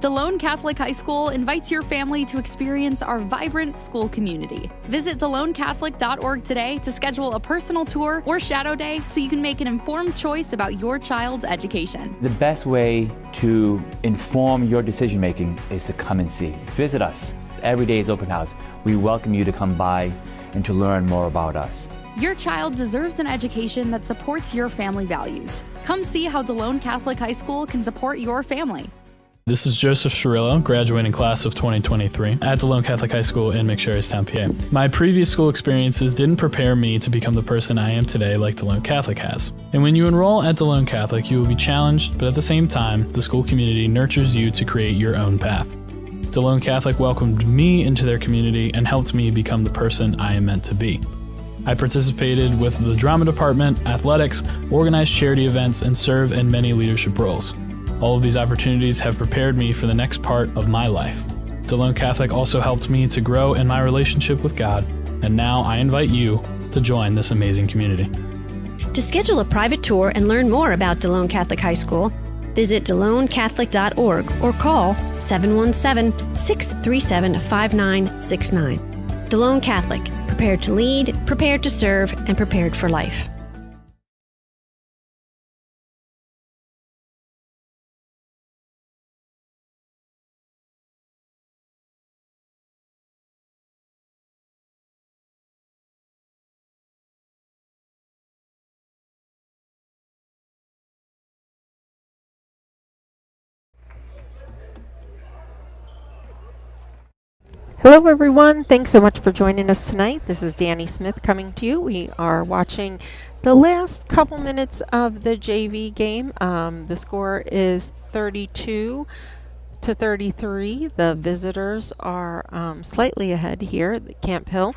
Delone Catholic High School invites your family to experience our vibrant school community. Visit DeloneCatholic.org today to schedule a personal tour or shadow day so you can make an informed choice about your child's education. The best way to inform your decision making is to come and see. Visit us. Every day is open house. We welcome you to come by and to learn more about us. Your child deserves an education that supports your family values. Come see how Delone Catholic High School can support your family. This is Joseph Shirillo, graduating class of 2023 at Delone Catholic High School in McSherrystown, PA. My previous school experiences didn't prepare me to become the person I am today like Delone Catholic has. And when you enroll at Delone Catholic, you will be challenged, but at the same time, the school community nurtures you to create your own path. Delone Catholic welcomed me into their community and helped me become the person I am meant to be. I participated with the drama department, athletics, organized charity events, and serve in many leadership roles. All of these opportunities have prepared me for the next part of my life. Delone Catholic also helped me to grow in my relationship with God, and now I invite you to join this amazing community. To schedule a private tour and learn more about Delone Catholic High School, visit DeloneCatholic.org or call 717-637-5969. Delone Catholic, prepared to lead, prepared to serve, and prepared for life. Hello everyone, thanks so much for joining us tonight. This is Danny Smith coming to you. We are watching the last couple minutes of the JV game. The score is 32-33. The visitors are slightly ahead here at Camp Hill.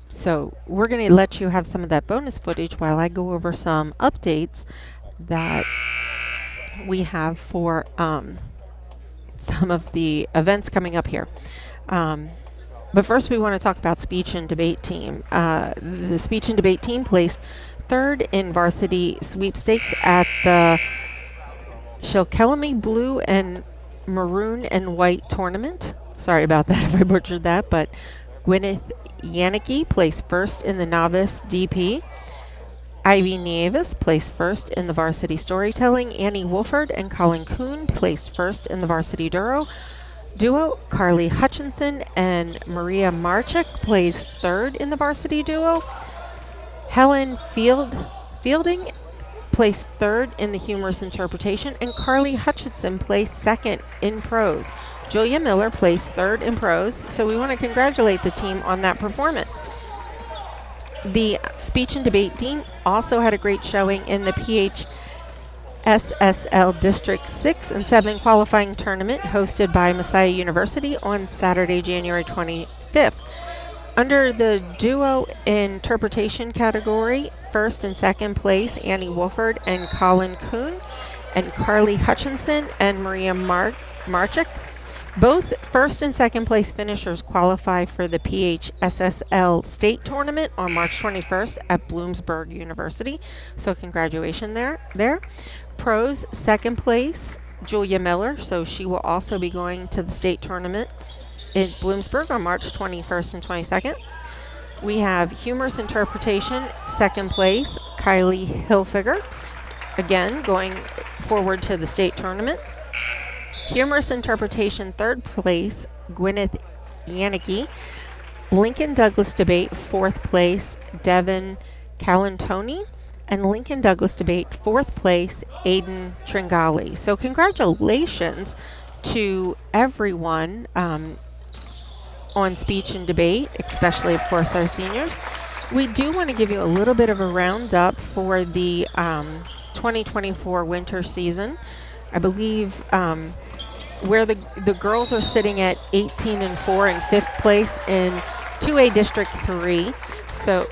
So we're going to let you have some of that bonus footage while I go over some updates that we have for some of the events coming up here. But first we want to talk about speech and debate team. The speech and debate team placed third in varsity sweepstakes at the Shilkelamy Blue and Maroon and White tournament. Sorry about that if I butchered that, but Gwyneth Yannicki placed first in the novice DP. Ivy Nieves placed first in the varsity storytelling. Annie Wolford and Colin Kuhn placed first in the varsity duo. Carly Hutchinson and Maria Marchik placed third in the varsity duo. Helen Fielding placed third in the humorous interpretation, and Carly Hutchinson placed second in prose. Julia Miller placed third in prose, so we want to congratulate the team on that performance. The speech and debate team also had a great showing in the SSL District 6 and 7 qualifying tournament hosted by Messiah University on Saturday, January 25th. Under the duo interpretation category, first and second place, Annie Wolford and Colin Kuhn, and Carly Hutchinson and Maria Marchik. Both first and second place finishers qualify for the PHSSL state tournament on March 21st at Bloomsburg University. So congratulations there. Pros, second place, Julia Miller. So she will also be going to the state tournament in Bloomsburg on March 21st and 22nd. We have humorous interpretation, second place, Kylie Hilfiger. Again, going forward to the state tournament. Humorous interpretation, third place, Gwyneth Yannicki. Lincoln Douglas debate, fourth place, Devin Calantoni. And Lincoln Douglas debate, fourth place, Aiden Tringali. So congratulations to everyone on speech and debate, especially, of course, our seniors. We do want to give you a little bit of a roundup for the 2024 winter season. I believe where the girls are sitting at 18-4 in fifth place in 2A District 3. So,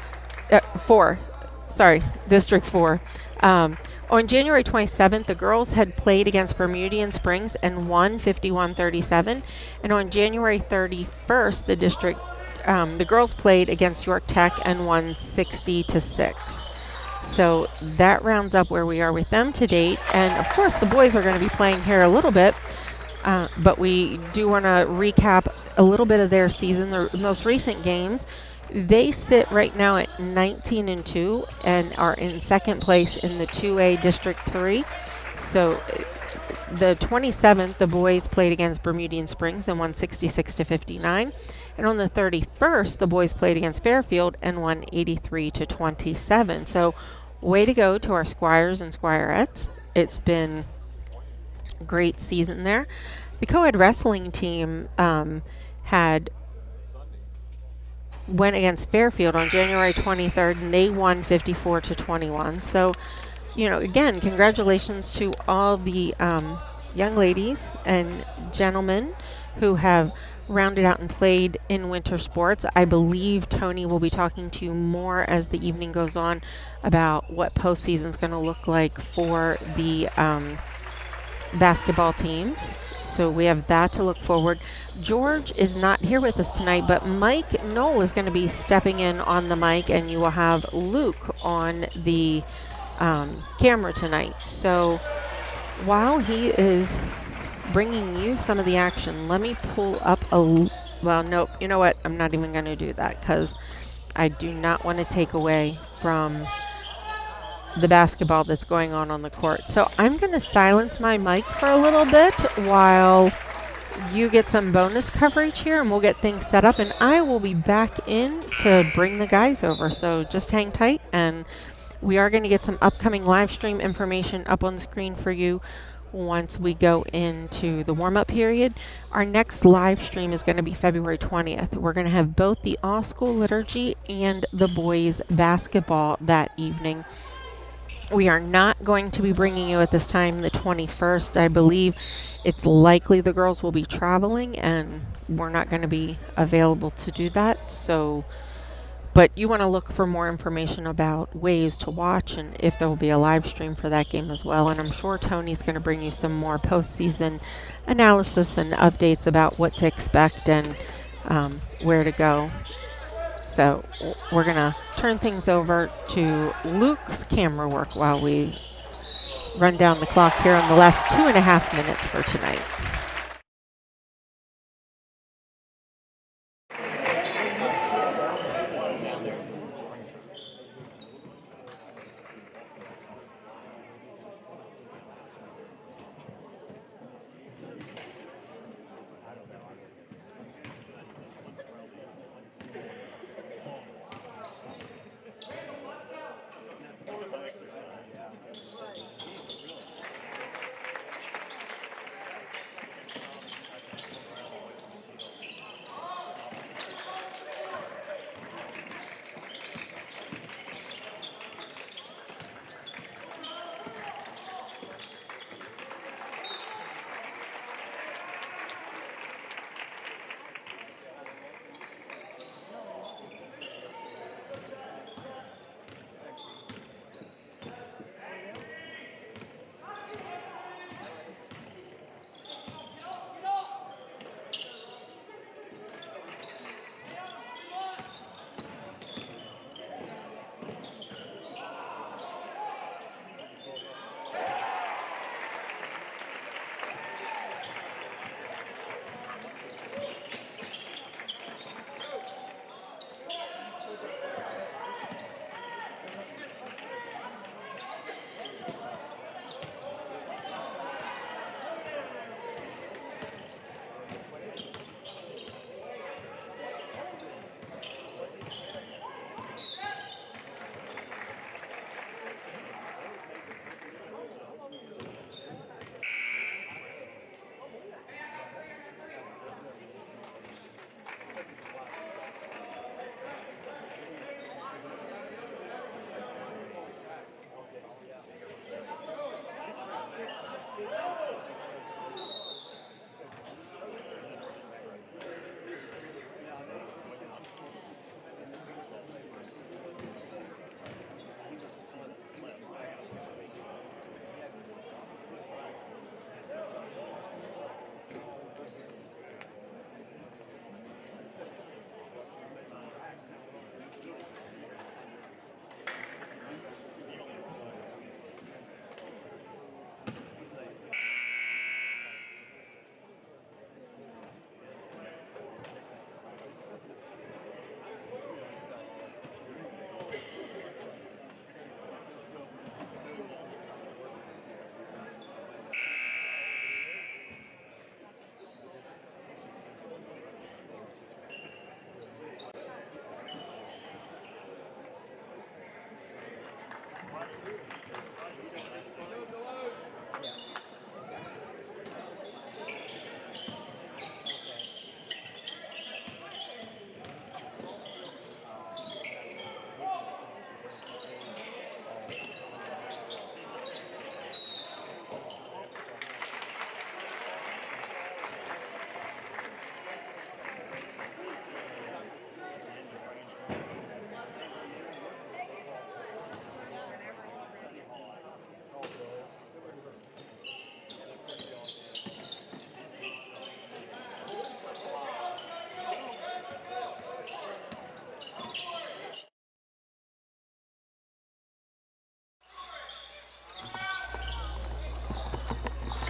District 4. On January 27th, the girls had played against Bermudian Springs and won 51-37. And on January 31st, the girls played against York Tech and won 60-6. So that rounds up where we are with them to date. And of course, the boys are going to be playing here a little bit But we do want to recap a little bit of their season, their most recent games. They sit right now at 19-2 and are in second place in the 2A District 3. So the 27th, the boys played against Bermudian Springs and won 66-59. And on the 31st, the boys played against Fairfield and won 83-27. So way to go to our Squires and Squirettes. It's been a great season there. The co-ed wrestling team went against Fairfield on January 23rd, and they won 54-21. So, again, congratulations to all the young ladies and gentlemen who have rounded out and played in winter sports. I believe Tony will be talking to you more as the evening goes on about what postseason is going to look like for the basketball teams. So we have that to look forward. George is not here with us tonight, but Mike Knoll is going to be stepping in on the mic, and you will have Luke on the camera tonight. So while he is bringing you some of the action, let me pull up well, nope, you know what? I'm not even going to do that because I do not want to take away from the basketball that's going on the court. So I'm going to silence my mic for a little bit while you get some bonus coverage here, and we'll get things set up, and I will be back in to bring the guys over. So just hang tight, and we are going to get some upcoming live stream information up on the screen for you once we go into the warm-up period. Our next live stream is going to be February 20th. We're going to have both the all-school liturgy and the boys basketball that evening. We are not going to be bringing you at this time the 21st. I believe it's likely the girls will be traveling, and we're not going to be available to do that. So, but you want to look for more information about ways to watch and if there will be a live stream for that game as well. And I'm sure Tony's going to bring you some more postseason analysis and updates about what to expect and where to go. So we're going to turn things over to Luke's camera work while we run down the clock here on the last 2.5 minutes for tonight.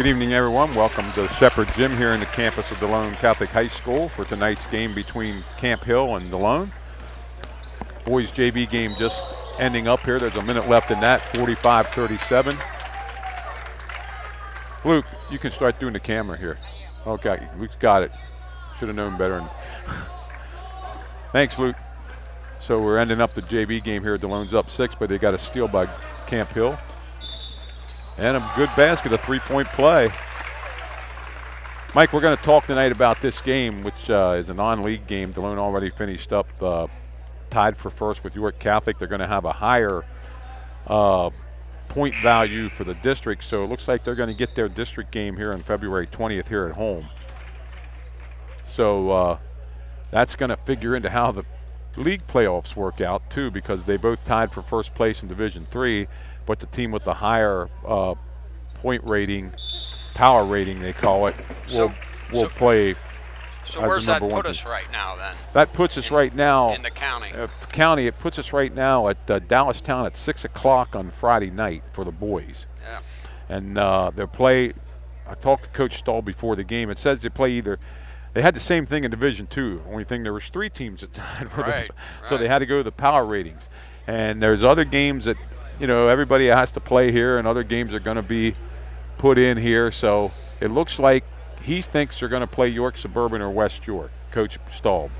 Good evening, everyone. Welcome to Sheppard Gym here in the campus of Delone Catholic High School for tonight's game between Camp Hill and Delone. Boys JV game just ending up here. There's a minute left in that, 45-37. Luke, you can start doing the camera here. Okay, Luke's got it. Should have known better. Thanks, Luke. So we're ending up the JV game here. Delone's up 6, but they got a steal by Camp Hill. And a good basket, a three-point play. Mike, we're going to talk tonight about this game, which is a non-league game. Delone already finished up, tied for first with York Catholic. They're going to have a higher point value for the district, so it looks like they're going to get their district game here on February 20th here at home. So that's going to figure into how the league playoffs work out, too, because they both tied for first place in Division III. But the team with the higher point rating, power rating they call it, will play. So where's that put us right now then? That puts us right now in the county. It puts us right now at Dallastown at 6 o'clock on Friday night for the boys. Yeah. And their play. I talked to Coach Stahl before the game. It says they play either. They had the same thing in Division II. Only thing, there was 3 teams that tied for them, so they had to go to the power ratings. And there's other games that, you know, everybody has to play here, and other games are going to be put in here. So it looks like he thinks they're going to play York Suburban or West York, Coach Staub.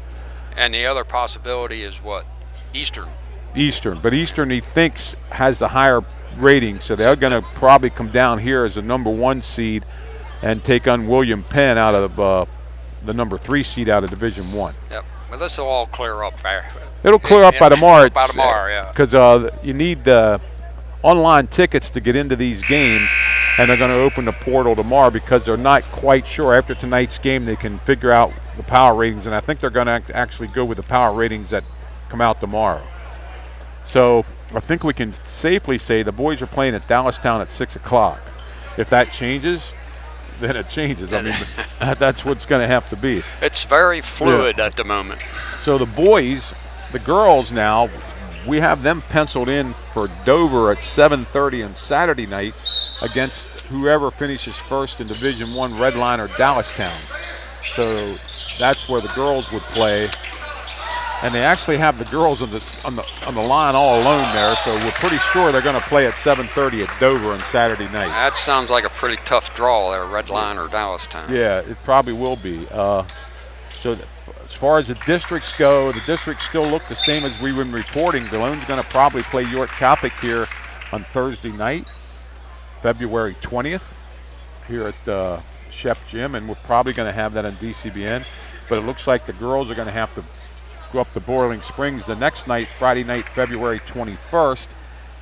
And the other possibility is what? Eastern. Eastern, but Eastern he thinks has the higher rating, so they're going to probably come down here as a #1 seed and take on William Penn out of the #3 seed out of Division I. Yep. Well, this will all clear up there. It'll clear up by tomorrow. By tomorrow, yeah. Because you need online tickets to get into these games, and they're going to open the portal tomorrow because they're not quite sure. After tonight's game, they can figure out the power ratings, and I think they're going to actually go with the power ratings that come out tomorrow. So I think we can safely say the boys are playing at Dallastown at 6 o'clock. If that changes, then it changes. I mean, that's what's going to have to be. It's very fluid at the moment. So the boys, the girls now, we have them penciled in for Dover at 7:30 on Saturday night against whoever finishes first in Division I, Redline or Dallastown. So that's where the girls would play. And they actually have the girls on the line all alone there, so we're pretty sure they're going to play at 7:30 at Dover on Saturday night. That sounds like a pretty tough draw there, Redline or Dallastown. Yeah, it probably will be. So as far as the districts go, the districts still look the same as we've been reporting. Delone's going to probably play York Catholic here on Thursday night, February 20th, here at Shep Gym, and we're probably going to have that on DCBN. But it looks like the girls are going to have to go up to Boiling Springs the next night, Friday night, February 21st,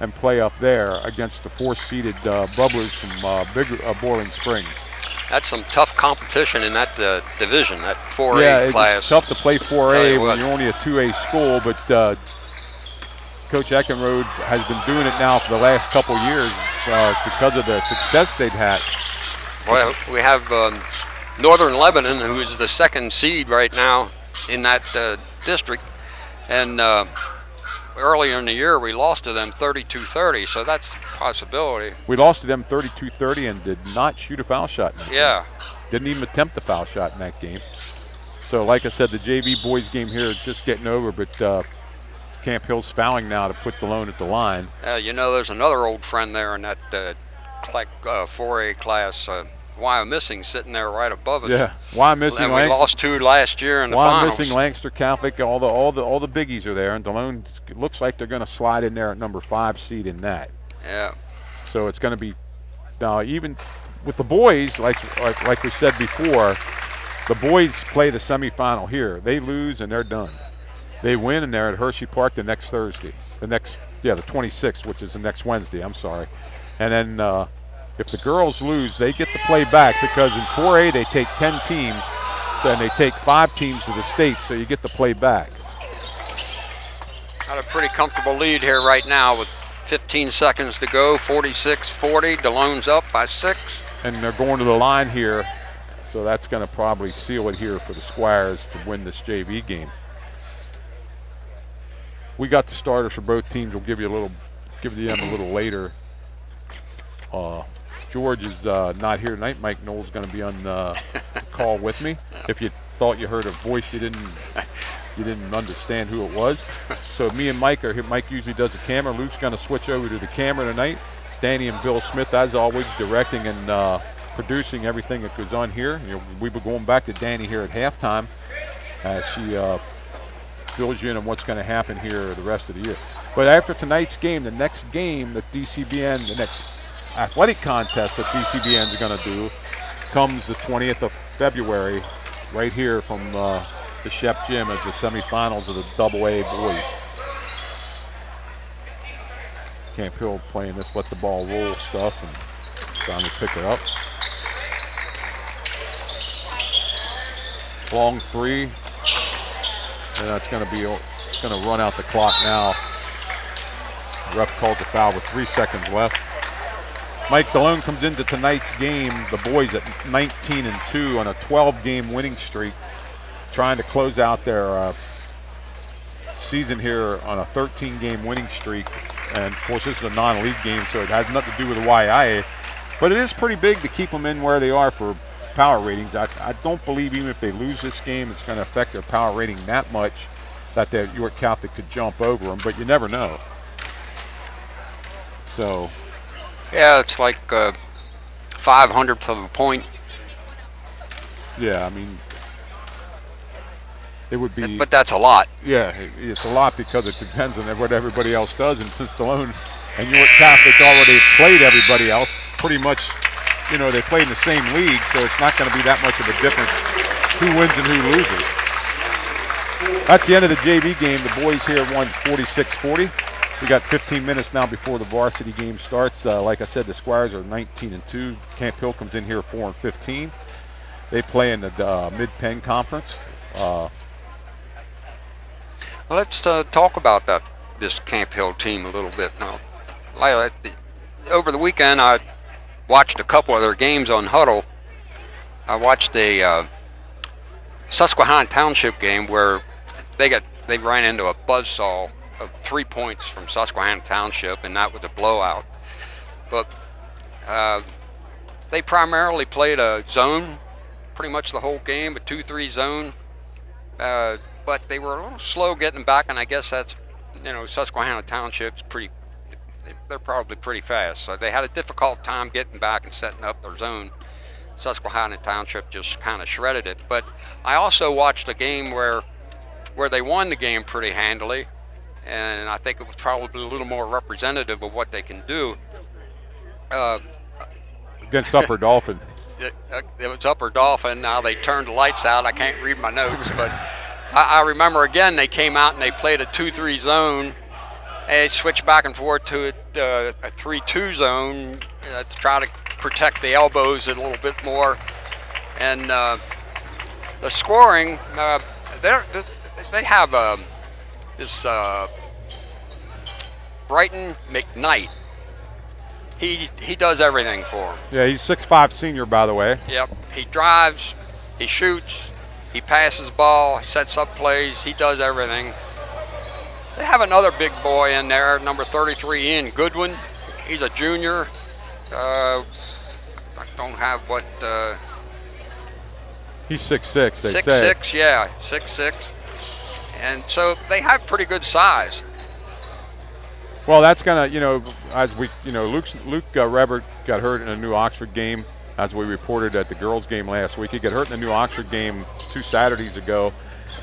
and play up there against the 4th-seeded Bubblers from Boiling Springs. That's some tough competition in that division, that 4A class. Yeah, it's tough to play 4A when you're only a 2A school, but Coach Eckenrode has been doing it now for the last couple years because of the success they've had. Well, we have Northern Lebanon, who is the 2nd seed right now in that district, and earlier in the year we lost to them 32-30, so that's a possibility. We lost to them 32-30 and did not shoot a foul shot in that game. Didn't even attempt a foul shot in that game. So like I said, the JV boys game here is just getting over, but Camp Hill's fouling now to put Delone at the line. You know, there's another old friend there in that 4A class, Wyomissing, sitting there right above us. Yeah, Wyomissing. And we lost 2 last year in the finals. Wyomissing, Lancaster Catholic, all the biggies are there, and Delone looks like they're going to slide in there at #5 seed in that. Yeah. So it's going to be now even with the boys, like we said before, the boys play the semifinal here. They lose and they're done. They win and they're at Hershey Park the next Thursday. The 26th, which is the next Wednesday. I'm sorry, and then. If the girls lose, they get to play back because in 4A they take 10 teams, and they take 5 teams to the state, so you get to play back. Got a pretty comfortable lead here right now with 15 seconds to go, 46-40. Delone's up by 6. And they're going to the line here, so that's going to probably seal it here for the Squires to win this JV game. We got the starters for both teams. We'll give them a little later. George is not here tonight. Mike Knoll's going to be on the call with me. If you thought you heard a voice, you didn't understand who it was. So me and Mike are here. Mike usually does the camera. Luke's going to switch over to the camera tonight. Danny and Bill Smith, as always, directing and producing everything that goes on here. You know, we were going back to Danny here at halftime as she fills you in on what's going to happen here the rest of the year. But after tonight's game, the next game that DCBN, the next athletic contest that DCBN is going to do, comes the 20th of February, right here from the Shep Gym as the semifinals of the AA boys. Camp Hill playing this let the ball roll stuff and trying to pick it up. Long three, and that's going to run out the clock now. The ref calls a foul with 3 seconds left. Mike Delone comes into tonight's game, the boys at 19-2 on a 12-game winning streak, trying to close out their season here on a 13-game winning streak. And of course, this is a non-league game, so it has nothing to do with the YIA. But it is pretty big to keep them in where they are for power ratings. I don't believe even if they lose this game, it's going to affect their power rating that much that the York Catholic could jump over them, but you never know. So. Yeah, it's like 500th of a point. Yeah, I mean, it would be. But that's a lot. Yeah, it's a lot because it depends on what everybody else does. And since Delone and York Catholic already played everybody else, pretty much, you know, they played in the same league, so it's not going to be that much of a difference who wins and who loses. That's the end of the JV game. The boys here won 46-40. We got 15 minutes now before the varsity game starts. Like I said, the Squires are 19-2. Camp Hill comes in here 4-15. They play in the Mid-Penn Conference. Let's talk about this Camp Hill team a little bit now. Over the weekend, I watched a couple of their games on Huddle. I watched a Susquehanna Township game where they ran into a buzzsaw of 3 points from Susquehanna Township, and that was a blowout. But they primarily played a zone pretty much the whole game, a 2-3 zone. But they were a little slow getting back, and I guess that's, you know, Susquehanna Township's they're probably pretty fast. So they had a difficult time getting back and setting up their zone. Susquehanna Township just kind of shredded it. But I also watched a game where they won the game pretty handily, and I think it was probably a little more representative of what they can do. Against Upper Dolphin. It was Upper Dolphin. Now they turned the lights out. I can't read my notes, but I remember again they came out and they played a 2-3 zone. They switched back and forth to a 3-2 zone to try to protect the elbows a little bit more. And the scoring, they have this Brighton McKnight. He does everything for them. Yeah, he's 6'5" senior, by the way. Yep, he drives, he shoots, he passes ball, he sets up plays, he does everything. They have another big boy in there, number 33, Ian Goodwin. He's a junior. I don't have what. He's 6'6", they say. 6'6", yeah, 6'6". And so they have pretty good size. Well, that's gonna, you know, as we, you know, Luke Rebert got hurt in a New Oxford game, as we reported at the girls' game last week. He got hurt in the New Oxford game 2 Saturdays ago,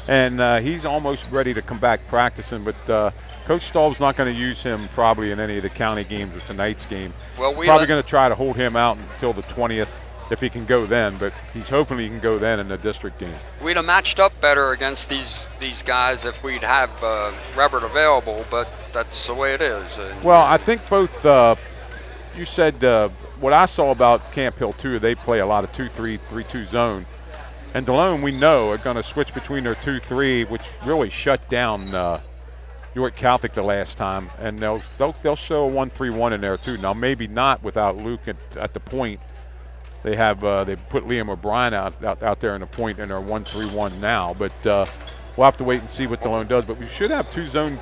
and he's almost ready to come back practicing. But Coach Stahl's not going to use him probably in any of the county games or tonight's game. Well, probably going to try to hold him out until the 20th if he can go then. But he's hoping he can go then in the district game. We'd have matched up better against these guys if we'd have Rebert available, but that's the way it is. And well, I think both. You said what I saw about Camp Hill too. They play a lot of 2-3, 3-2 zone, and Delone we know are going to switch between their 2-3, which really shut down York Catholic the last time, and they'll show a 1-3-1 in there too. Now maybe not without Luke at the point. They have they put Liam O'Brien out there in the point in their 1-3-1 now, but we'll have to wait and see what Delone does. But we should have two zone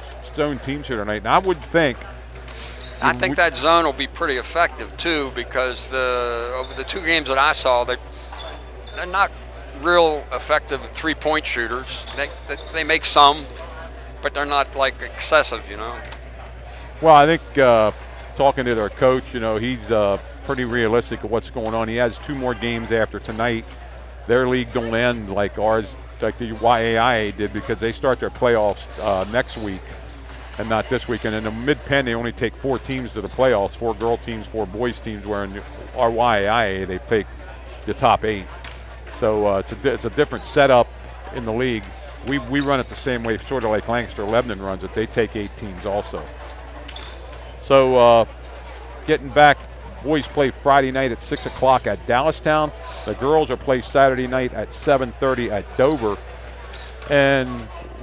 teams here tonight. And I would think I think that zone will be pretty effective too, because over the 2 games that I saw, they're not real effective 3-point shooters. They make some, but they're not like excessive, you know. Well, I think talking to their coach, you know, he's pretty realistic of what's going on. He has 2 more games after tonight. Their league don't end like ours, like the YAIA did, because they start their playoffs next week and not this week. And in the Mid-Penn, they only take 4 teams to the playoffs, 4 girl teams, 4 boys teams, where in our YAIA, they take the top 8. So it's a different setup in the league. We run it the same way, sort of like Lancaster-Lebanon runs it. They take 8 teams also. So getting back, boys play Friday night at 6 o'clock at Dallastown. The girls are played Saturday night at 7:30 at Dover. And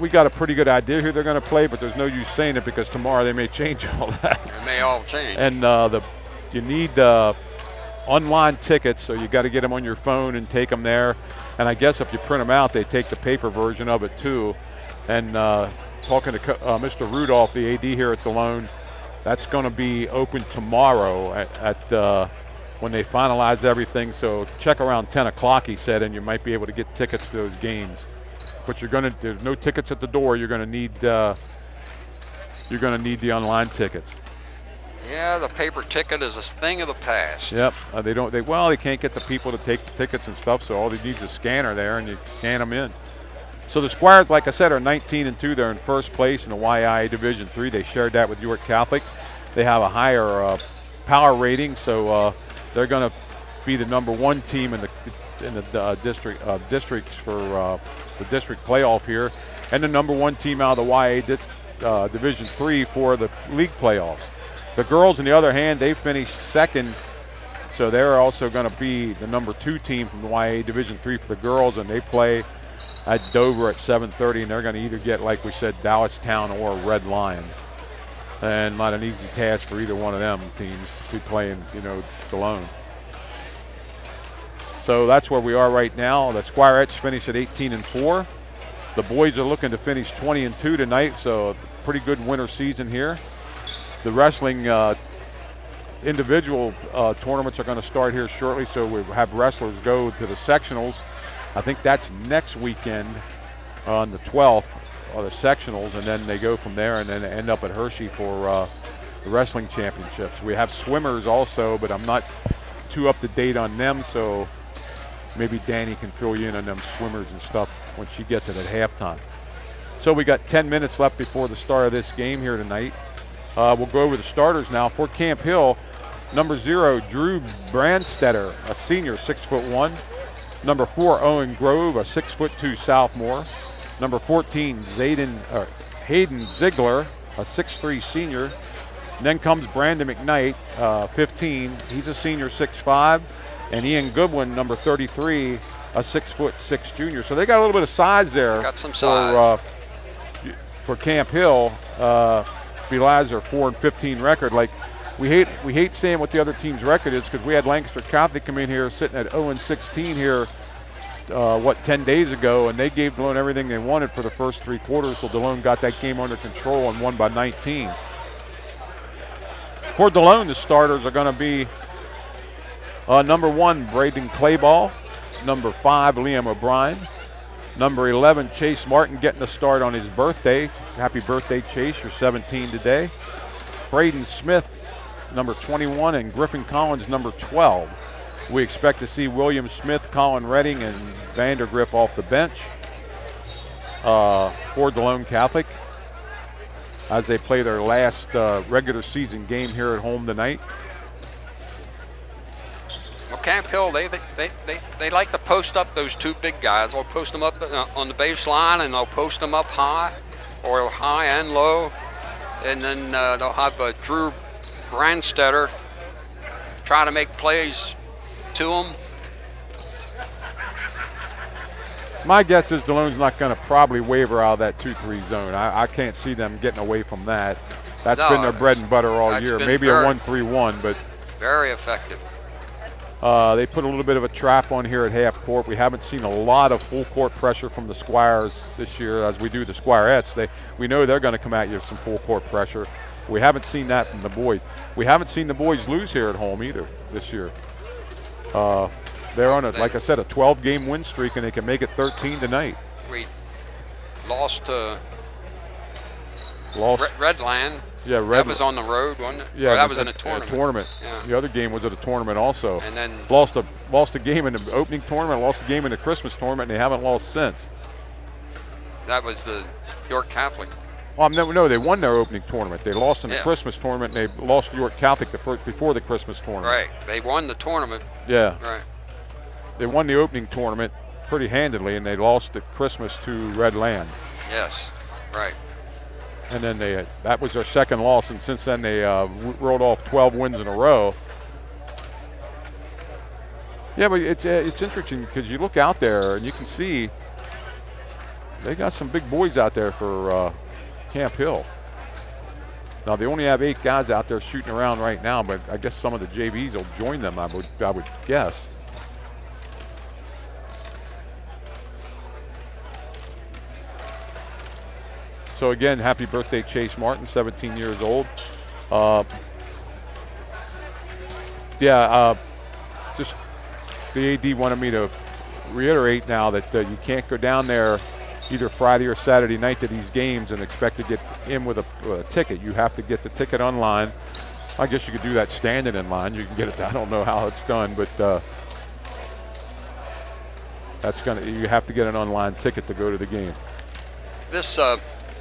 we got a pretty good idea who they're going to play, but there's no use saying it because tomorrow they may change all that. It may all change. And you need online tickets, so you got to get them on your phone and take them there. And I guess if you print them out, they take the paper version of it too. And talking to Mr. Rudolph, the AD here at Delone, that's going to be open tomorrow at when they finalize everything. So check around 10 o'clock, he said, and you might be able to get tickets to those games. But there's no tickets at the door. You're going to need the online tickets. Yeah, the paper ticket is a thing of the past. Yep. They can't get the people to take the tickets and stuff, so all they need is a scanner there, and you scan them in. So the Squires, like I said, are 19-2. They're in first place in the YIA Division III. They shared that with York Catholic. They have a higher power rating, so they're going to be the number 1 team in the districts for the district playoff here, and the number 1 team out of the YIA Division III for the league playoffs. The girls, on the other hand, they finished second, so they're also going to be the number 2 team from the YIA Division III for the girls, and they play at Dover at 7:30, and they're going to either get, like we said, Dallastown or Red Lion. And not an easy task for either one of them teams to play in, Delone. So that's where we are right now. The Squirettes finish at 18-4. The boys are looking to finish 20-2 tonight, so pretty good winter season here. The wrestling individual tournaments are going to start here shortly, so we have wrestlers go to the sectionals. I think that's next weekend on the 12th, the sectionals, and then they go from there and then end up at Hershey for the wrestling championships. We have swimmers also, but I'm not too up to date on them, so maybe Danny can fill you in on them swimmers and stuff when she gets it at halftime. So we got 10 minutes left before the start of this game here tonight. We'll go over the starters now. For Camp Hill, number 0, Drew Brandstetter, a senior, 6'1". Number 4, Owen Grove, a 6'2" sophomore. Number 14, Hayden Ziegler, a 6'3" senior. And then comes Brandon McKnight, 15. He's a senior, 6'5". And Ian Goodwin, number 33, a 6'6" junior. So they got a little bit of size there. Got some size. For Camp Hill. Belies their 4-15 record. Like we hate saying what the other team's record is, because we had Lancaster Catholic come in here sitting at 0-16 here 10 days ago, and they gave Delone everything they wanted for the first 3 quarters, so Delone got that game under control and won by 19. For Delone, the starters are going to be number 1, Braden Clayball, number 5, Liam O'Brien, number 11, Chase Martin, getting a start on his birthday. Happy birthday, Chase. You're 17 today. Braden Smith, number 21, and Griffin Collins, number 12. We expect to see William Smith, Colin Redding, and Vandergriff off the bench for Delone Catholic as they play their last regular season game here at home tonight. Well, Camp Hill, they like to post up those 2 big guys. They'll post them up on the baseline, and they'll post them up high, or high and low. And then they'll have Drew Brandstetter try to make plays to them. My guess is Delone's not going to probably waver out of that 2-3 zone. I can't see them getting away from that. That's been their bread and butter all year. Maybe a 1-3-1, but very effective. They put a little bit of a trap on here at half court. We haven't seen a lot of full court pressure from the Squires this year as we do the Squirettes. We know they're going to come at you with some full court pressure. We haven't seen that from the boys. We haven't seen the boys lose here at home either this year. They're on, like I said, a 12-game win streak, and they can make it 13 tonight. We lost to Lost. Redland. Yeah, That was on the road, wasn't it? Yeah, Or that was in a tournament. Yeah. The other game was at a tournament also. And then lost a game in the opening tournament, lost a game in the Christmas tournament, and they haven't lost since. that was the York Catholic. Well, no, they won their opening tournament. They lost in the Christmas tournament, and they lost York Catholic before the Christmas tournament. Right. They won the tournament. Yeah. Right. They won the opening tournament pretty handedly, and they lost at Christmas to Red Land. Yes. Right. And then that was their second loss, and since then they rolled off 12 wins in a row. Yeah, but it's interesting because you look out there and you can see they got some big boys out there for Camp Hill. Now they only have 8 guys out there shooting around right now, but I guess some of the JVs will join them. I would guess. So again, happy birthday, Chase Martin, 17 years old. Just the AD wanted me to reiterate now that you can't go down there either Friday or Saturday night to these games and expect to get in with a ticket. You have to get the ticket online. I guess you could do that standing in line. You can get it. I don't know how it's done, but you have to get an online ticket to go to the game.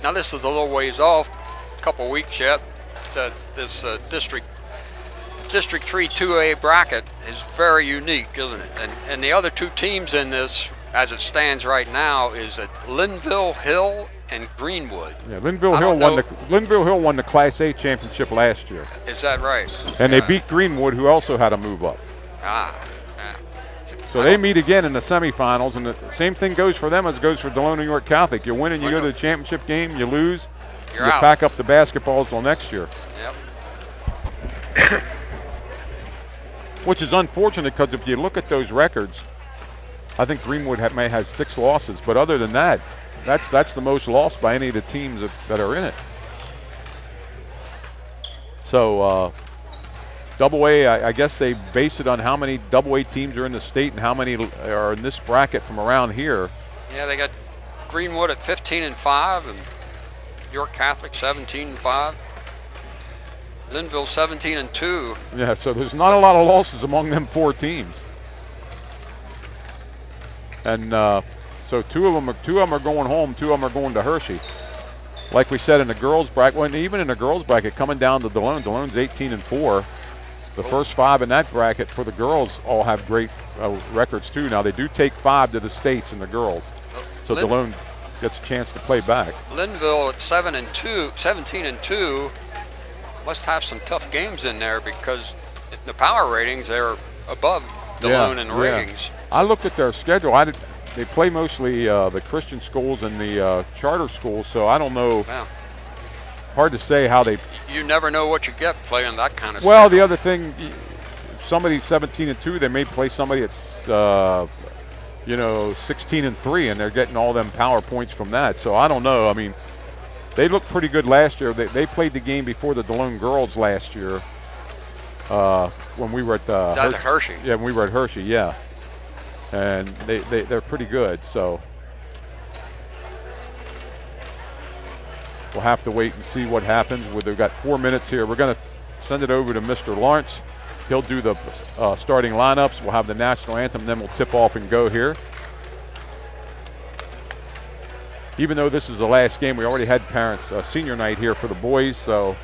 Now this is a little ways off, a couple weeks yet. This District 3 2A bracket is very unique, isn't it? And the other 2 teams in this, as it stands right now, is at Linville Hill and Greenwood. Yeah, Linville Hill won the Class A championship last year. Is that right? And they beat Greenwood, who also had a move up. So they meet again in the semifinals, and the same thing goes for them as it goes for Delone York Catholic. You win and you go to the championship game, you lose, you pack up the basketballs till next year. Yep. Which is unfortunate because if you look at those records, I think Greenwood may have 6 losses, but other than that, that's the most lost by any of the teams that are in it. So Double A, I guess they base it on how many Double A teams are in the state and how many are in this bracket from around here. Yeah, they got Greenwood at 15-5 and York Catholic 17-5. Linville 17-2. Yeah, so there's not a lot of losses among them 4 teams. And so two of them are going home, 2 of them are going to Hershey. Like we said in the girls bracket, well, even in the girls bracket, coming down to Delone, Delone's 18-4. The first 5 in that bracket for the girls all have great records too. Now they do take 5 to the states in the girls, so Delone gets a chance to play back. Linville at 17-2 must have some tough games in there because the power ratings they're above Delone in ratings. I looked at their schedule. They play mostly the Christian schools and the charter schools, so I don't know. Wow. Hard to say how they. You never know what you get playing that kind of stuff. Well, the other thing, somebody's 17-2, they may play somebody that's 16-3, and they're getting all them power points from that. So I don't know. I mean, they looked pretty good last year. They played the game before the Delone girls last year when we were at Hershey. Yeah, when we were at Hershey. Yeah, and they're pretty good. So. We'll have to wait and see what happens. We've got 4 minutes here. We're going to send it over to Mr. Lawrence. He'll do the starting lineups. We'll have the national anthem, then we'll tip off and go here. Even though this is the last game, we already had parents' senior night here for the boys, so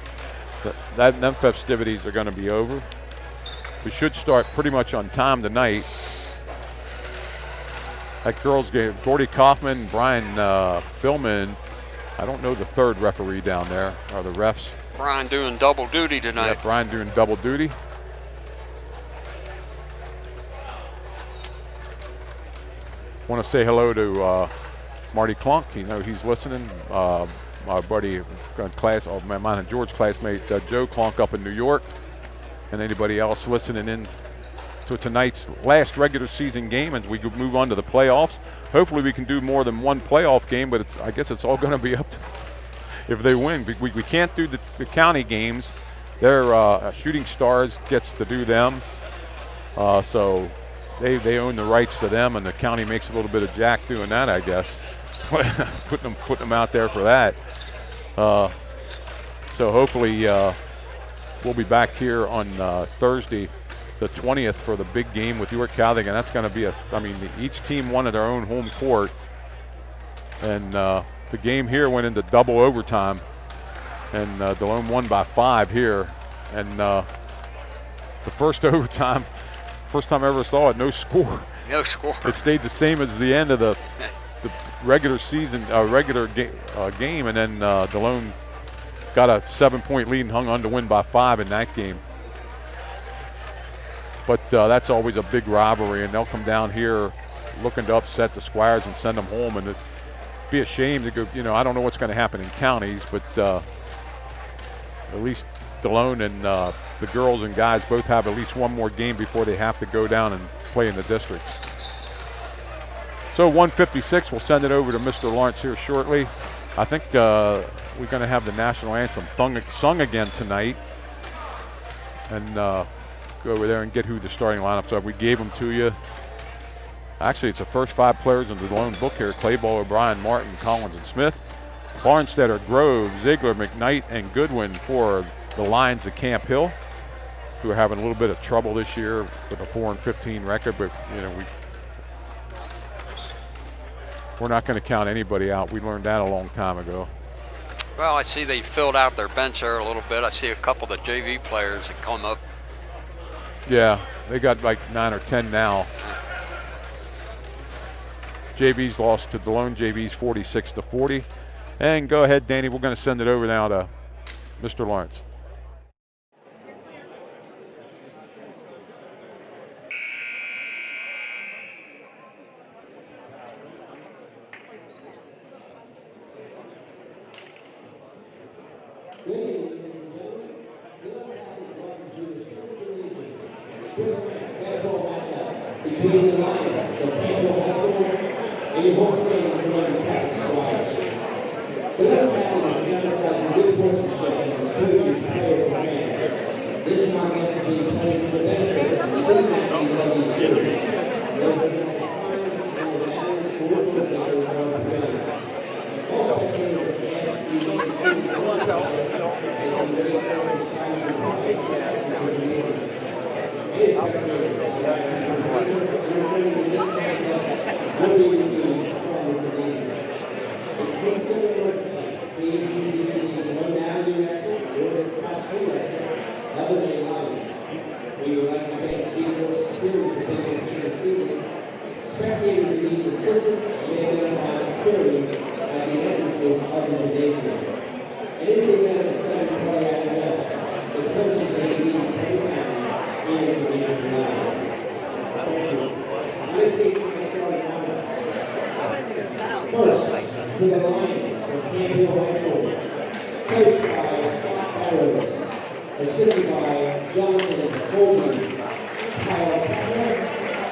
them festivities are going to be over. We should start pretty much on time tonight. That girls game, Gordy Kaufman, Brian Billman. I don't know the third referee down there, or the refs. Brian doing double duty tonight. Yeah, Brian doing double duty. Want to say hello to Marty Clunk. He's listening. My buddy, mine and George's classmate, Joe Clunk up in New York. And anybody else listening in to tonight's last regular season game as we move on to the playoffs. Hopefully we can do more than one playoff game, but I guess it's all going to be up to if they win. We can't do the county games. Their Shooting Stars gets to do them. So they own the rights to them, and the county makes a little bit of jack doing that, I guess. putting them out there for that. So hopefully we'll be back here on Thursday, the 20th, for the big game with York Catholic, and that's going to be each team wanted their own home court, and the game here went into double overtime, and Delone won by 5 here, and the first overtime, first time I ever saw it, no score. No score. It stayed the same as the end of the regular season, game, and then Delone got a 7-point lead and hung on to win by 5 in that game. But that's always a big rivalry, and they'll come down here looking to upset the Squires and send them home. And it'd be a shame to go, I don't know what's going to happen in counties, but at least Delone and the girls and guys both have at least one more game before they have to go down and play in the districts. So 156, we'll send it over to Mr. Lawrence here shortly. I think we're going to have the national anthem sung again tonight, and go over there and get who the starting lineups are. We gave them to you. Actually, it's the first 5 players in the Delone book here: Clayball, O'Brien, Martin, Collins, and Smith. Barnstetter, Grove, Ziegler, McKnight, and Goodwin for the Lions of Camp Hill, who are having a little bit of trouble this year with a 4-15 record, but we're not going to count anybody out. We learned that a long time ago. Well, I see they filled out their bench there a little bit. I see a couple of the JV players that come up. Yeah, they got like 9 or 10 now. JV's lost to Delone. JV's 46-40. And go ahead, Danny. We're going to send it over now to Mr. Lawrence. Between the Lions of Campbell High School and your home team of the Catholic Squires. The other matter is emphasizing good sportsmanship and responsibility to players and fans. This contest is being played for the benefit of the student athletes of these students. They will be like science and the matters for working with them around the community. All spectators are asked to remain students of one another and to raise their responsibility to provide access to the community. Any spectators spectators need assistance and identify security at the entrances of the gymnasium. And in the event of a sudden cardiac arrest, the persons may need to pay back into the gymnasium. Thank you. Let's take my starting lineup. First, to the Lions of Campbell High School, coached by Scott Burrows, assisted by Jonathan Coleman, Kyle Patner,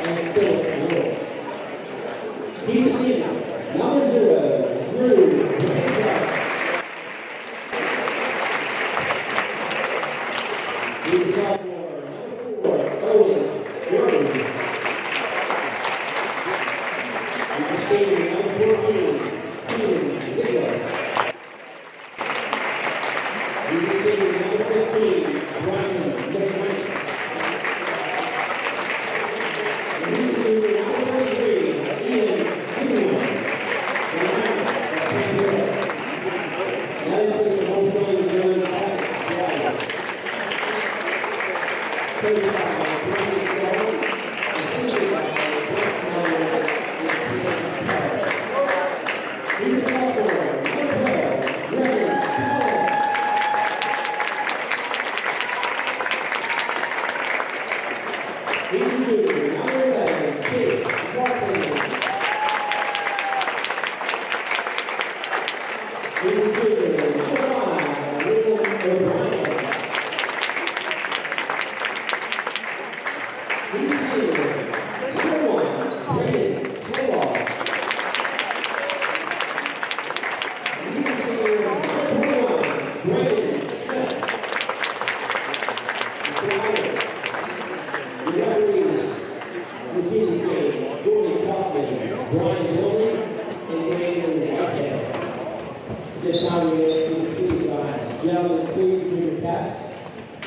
and Philip Moore. He's a senior. Number 0, Drew Pesa. He's a sophomore. Number 4, Owen Gordon. He's a senior. Number 14, Ian Ziegler. He's a senior. Number 15, Brian McKnight. And he's a senior. Number 23, Ian. Thank you. Brian Delone, and Brandon Whitehead. This time we ask you to please rise. Gentlemen, please do your caps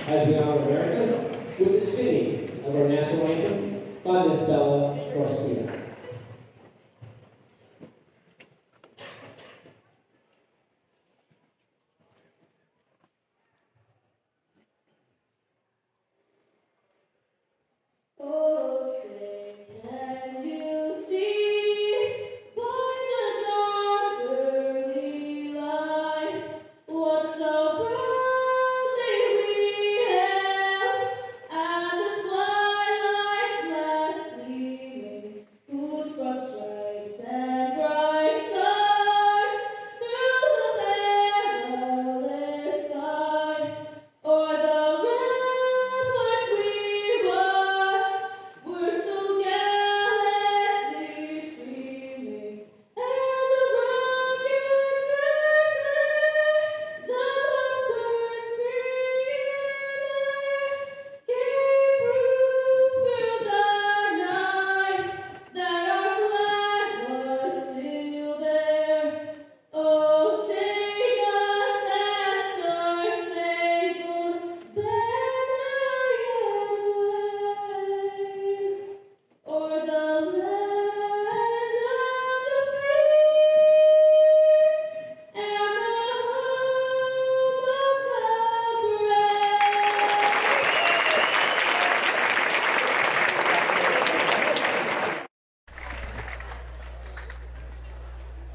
as we honor America with the singing of our national anthem by Miss Bella Garcia.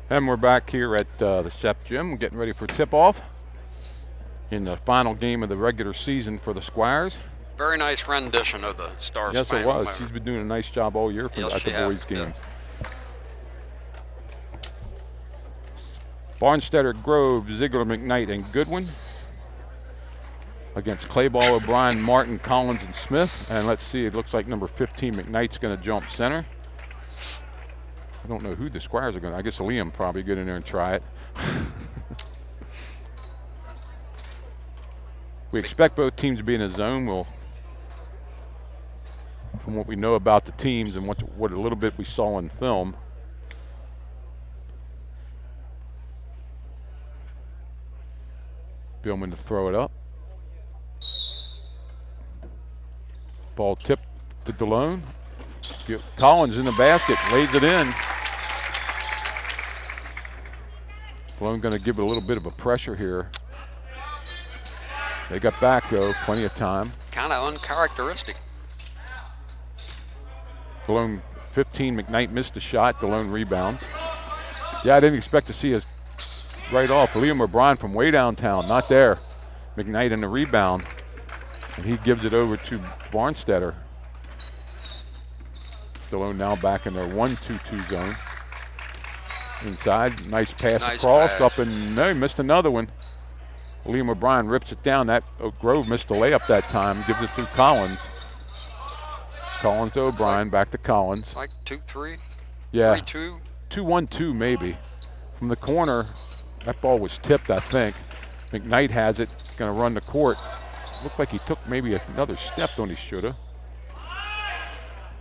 And we're back here at the Shep Gym. We're getting ready for tip-off in the final game of the regular season for the Squires. Very nice rendition of the Star Yes, Spangled it was. Banner. She's been doing a nice job all year Yes, at she the has, boys' games. yeah. Barnstetter, Grove, Ziegler, McKnight, and Goodwin against Clayball, O'Brien, Martin, Collins, and Smith. And let's see, it looks like number 15, McKnight's going to jump center. I don't know who the Squires are going to. I guess Liam probably get in there and try it. We expect both teams to be in a zone. We'll, from what we know about the teams and what a little bit we saw in film. Billman to throw it up. Ball tipped to Delone. Collins in the basket, lays it in. Delone going to give it a little bit of a pressure here. They got back though, plenty of time. Kind of uncharacteristic. Delone 15, McKnight missed a shot, Delone rebounds. Yeah, I didn't expect to see us right off. Liam O'Brien from way downtown, not there. McKnight in the rebound, and he gives it over to Barnstetter. Delone now back in their 1-2-2 zone. Inside, nice pass across, up and no, he missed another one. Liam O'Brien rips it down. That Grove missed a layup that time, gives it to Collins. Collins to O'Brien, back to Collins. Like 2-3? Yeah. 3-2? 2-1-2 maybe. From the corner, that ball was tipped, I think. McKnight has it, gonna run the court. Looked like he took maybe another step when he should have.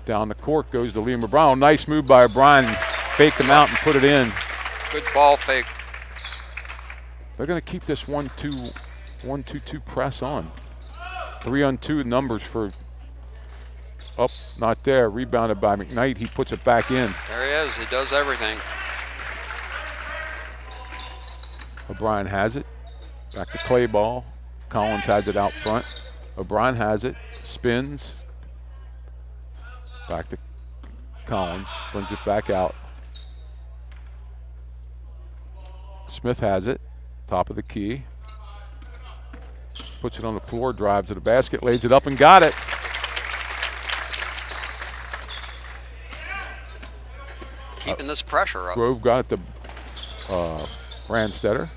Down the court goes to Liam O'Brien. Nice move by O'Brien. Faked him out and put it in. Good ball fake. They're gonna keep this 1-2-2 press on. 3-on-2 numbers for up, not there. Rebounded by McKnight. He puts it back in. There he is. He does everything. O'Brien has it. Back to Clayball. Collins has it out front. O'Brien has it. Spins. Back to Collins. Brings it back out. Smith has it. Top of the key. Puts it on the floor. Drives to the basket. Lays it up and got it. Keeping this pressure up. Grove got it to Brandstetter.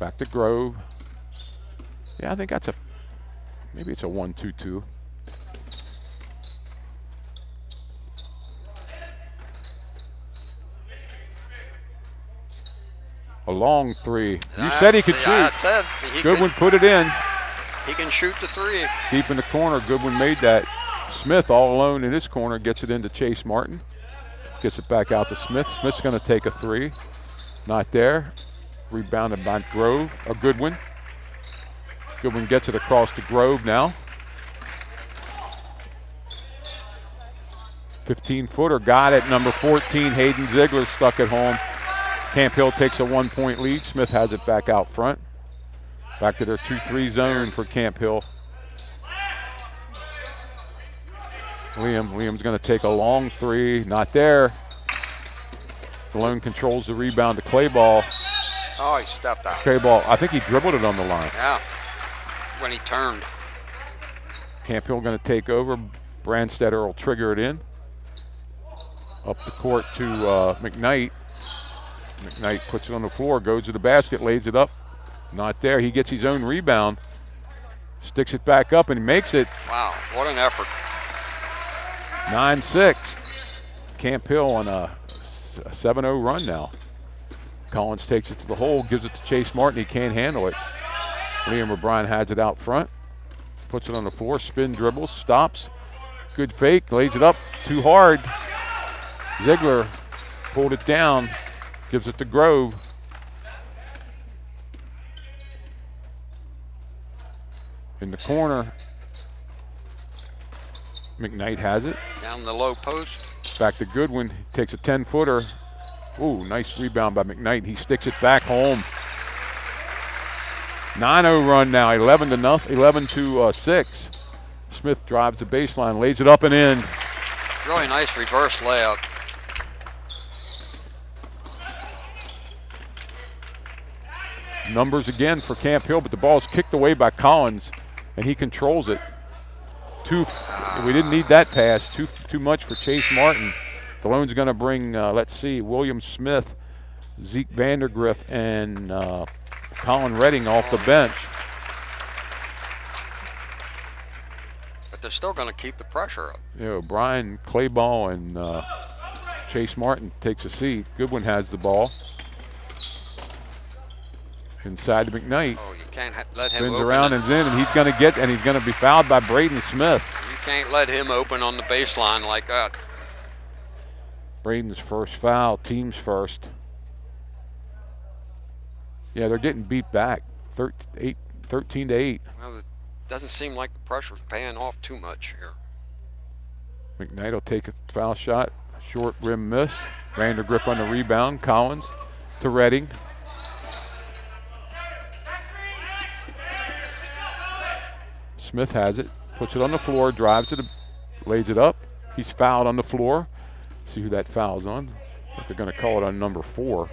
Back to Grove. Yeah, I think that's maybe it's a 1-2-2. A long three. You said he could shoot. I said Goodwin put it in. He can shoot the three. Deep in the corner, Goodwin made that. Smith all alone in his corner gets it into Chase Martin. gets it back out to Smith. Smith's going to take a three. Not there. Rebounded by Grove, or Goodwin. Goodwin gets it across to Grove now. 15-footer, got it. Number 14, Hayden Ziegler, stuck at home. Camp Hill takes a 1-point lead. Smith has it back out front. Back to their 2-3 zone for Camp Hill. Liam's going to take a long three. Not there. Delone controls the rebound to Clayball. Oh, he stepped out. Clayball, I think he dribbled it on the line. Yeah, when he turned. Camp Hill going to take over. Branstetter will trigger it in. Up the court to McKnight. McKnight puts it on the floor, goes to the basket, lays it up. Not there. He gets his own rebound. Sticks it back up and makes it. Wow, what an effort. 9-6. Camp Hill on a 7-0 run now. Collins takes it to the hole, gives it to Chase Martin. He can't handle it. Liam O'Brien has it out front. Puts it on the floor, spin dribbles, stops. Good fake, lays it up too hard. Ziegler pulled it down, gives it to Grove. In the corner, McKnight has it. Down the low post. Back to Goodwin, takes a 10-footer. Ooh, nice rebound by McKnight. He sticks it back home. 9-0 run now, 11-6. Smith drives the baseline, lays it up and in. Really nice reverse layup. Numbers again for Camp Hill, but the ball is kicked away by Collins, and he controls it. We didn't need that pass. Too much for Chase Martin. Delone's going to bring, let's see, William Smith, Zeke Vandergriff, and Colin Redding off the bench. But they're still going to keep the pressure up. Brian Clayball and Chase Martin takes a seat. Goodwin has the ball. Inside to McKnight. Oh, you can't let him spins open around and in, and he's going to be fouled by Braden Smith. You can't let him open on the baseline like that. Braden's first foul, team's first. Yeah, they're getting beat back, 13-8. Well, it doesn't seem like the pressure's paying off too much here. McKnight will take a foul shot, short rim miss. Vandergriff on the rebound. Collins to Redding. Smith has it, puts it on the floor, drives it, lays it up. He's fouled on the floor. See who that foul's on. I think they're going to call it on number 4.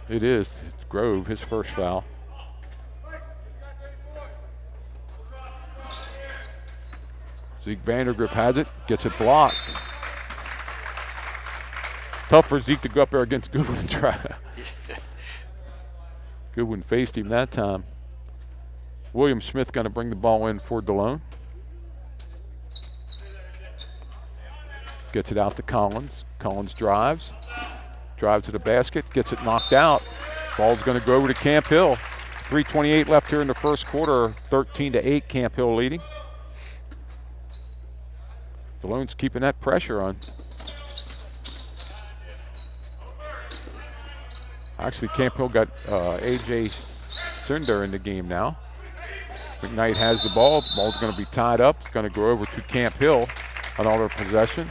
It is. It's Grove, his first foul. Zeke Vandergriff has it, gets it blocked. Tough for Zeke to go up there against Goodwin and try. Goodwin faced him that time. William Smith going to bring the ball in for Delone. Gets it out to Collins. Collins drives to the basket, gets it knocked out. Ball's going to go over to Camp Hill. 3:28 left here in the first quarter, 13-8 Camp Hill leading. Delone's keeping that pressure on. Actually, Camp Hill got A.J. Cinder in the game now. McKnight has the ball. Ball's going to be tied up. It's going to go over to Camp Hill on all their possession.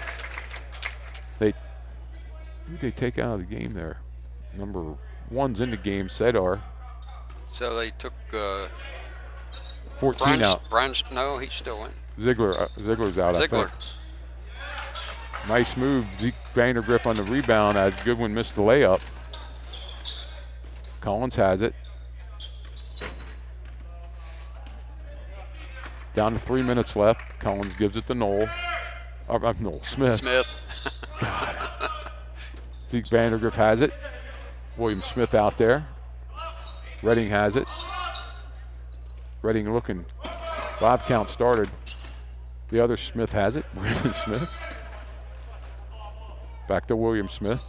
Who did they take out of the game there? Number 1's in the game, Sedar. So they took 14 out. No, he's still in. Ziegler's out, Ziegler. I think. Nice move. Zeke Vandergriff on the rebound as Goodwin missed the layup. Collins has it. Down to 3 minutes left. Collins gives it to Smith. God. Zeke Vandergriff has it. William Smith out there. Redding has it. Redding looking. 5 count started. The other Smith has it. Brandon Smith. Back to William Smith.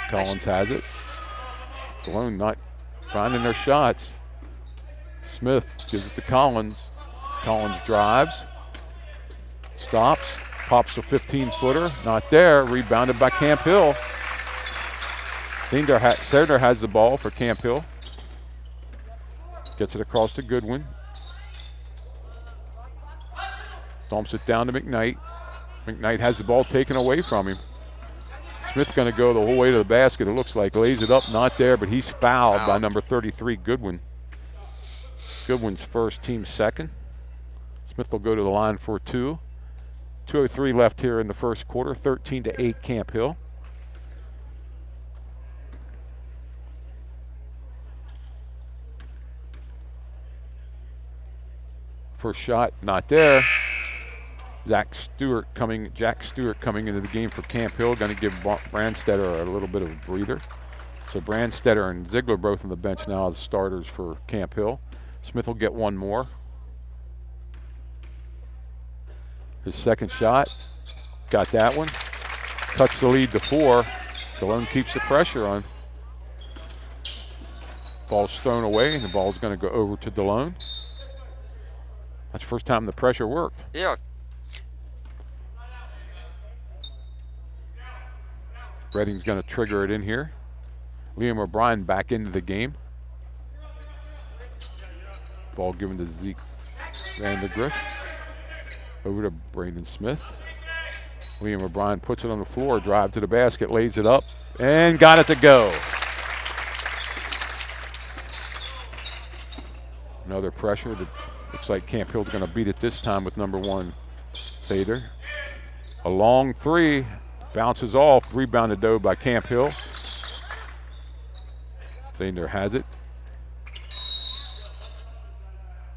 Collins has it. Delone not finding their shots. Smith gives it to Collins. Collins drives, stops, pops a 15-footer, not there, rebounded by Camp Hill. Seder has the ball for Camp Hill. Gets it across to Goodwin. Dumps it down to McKnight. McKnight has the ball taken away from him. Smith going to go the whole way to the basket, it looks like. Lays it up, not there, but he's fouled by number 33, Goodwin. Goodwin's first, team second. Smith will go to the line for 2. 2:03 left here in the first quarter, 13-8 Camp Hill. First shot, not there. Jack Stewart coming into the game for Camp Hill, going to give Brandstetter a little bit of a breather. So Brandstetter and Ziegler both on the bench now as starters for Camp Hill. Smith will get one more. His second shot, got that one. Cuts the lead to 4. Delone keeps the pressure on. Ball's thrown away, and the ball's going to go over to Delone. That's the first time the pressure worked. Yeah. Redding's going to trigger it in here. Liam O'Brien back into the game. Ball given to Zeke Vandergrift. Over to Braden Smith. Liam O'Brien puts it on the floor, drive to the basket, lays it up, and got it to go. Another pressure that looks like Camp Hill's going to beat it this time with number 1, Seder. A long 3, bounces off, rebounded though by Camp Hill. Seder has it.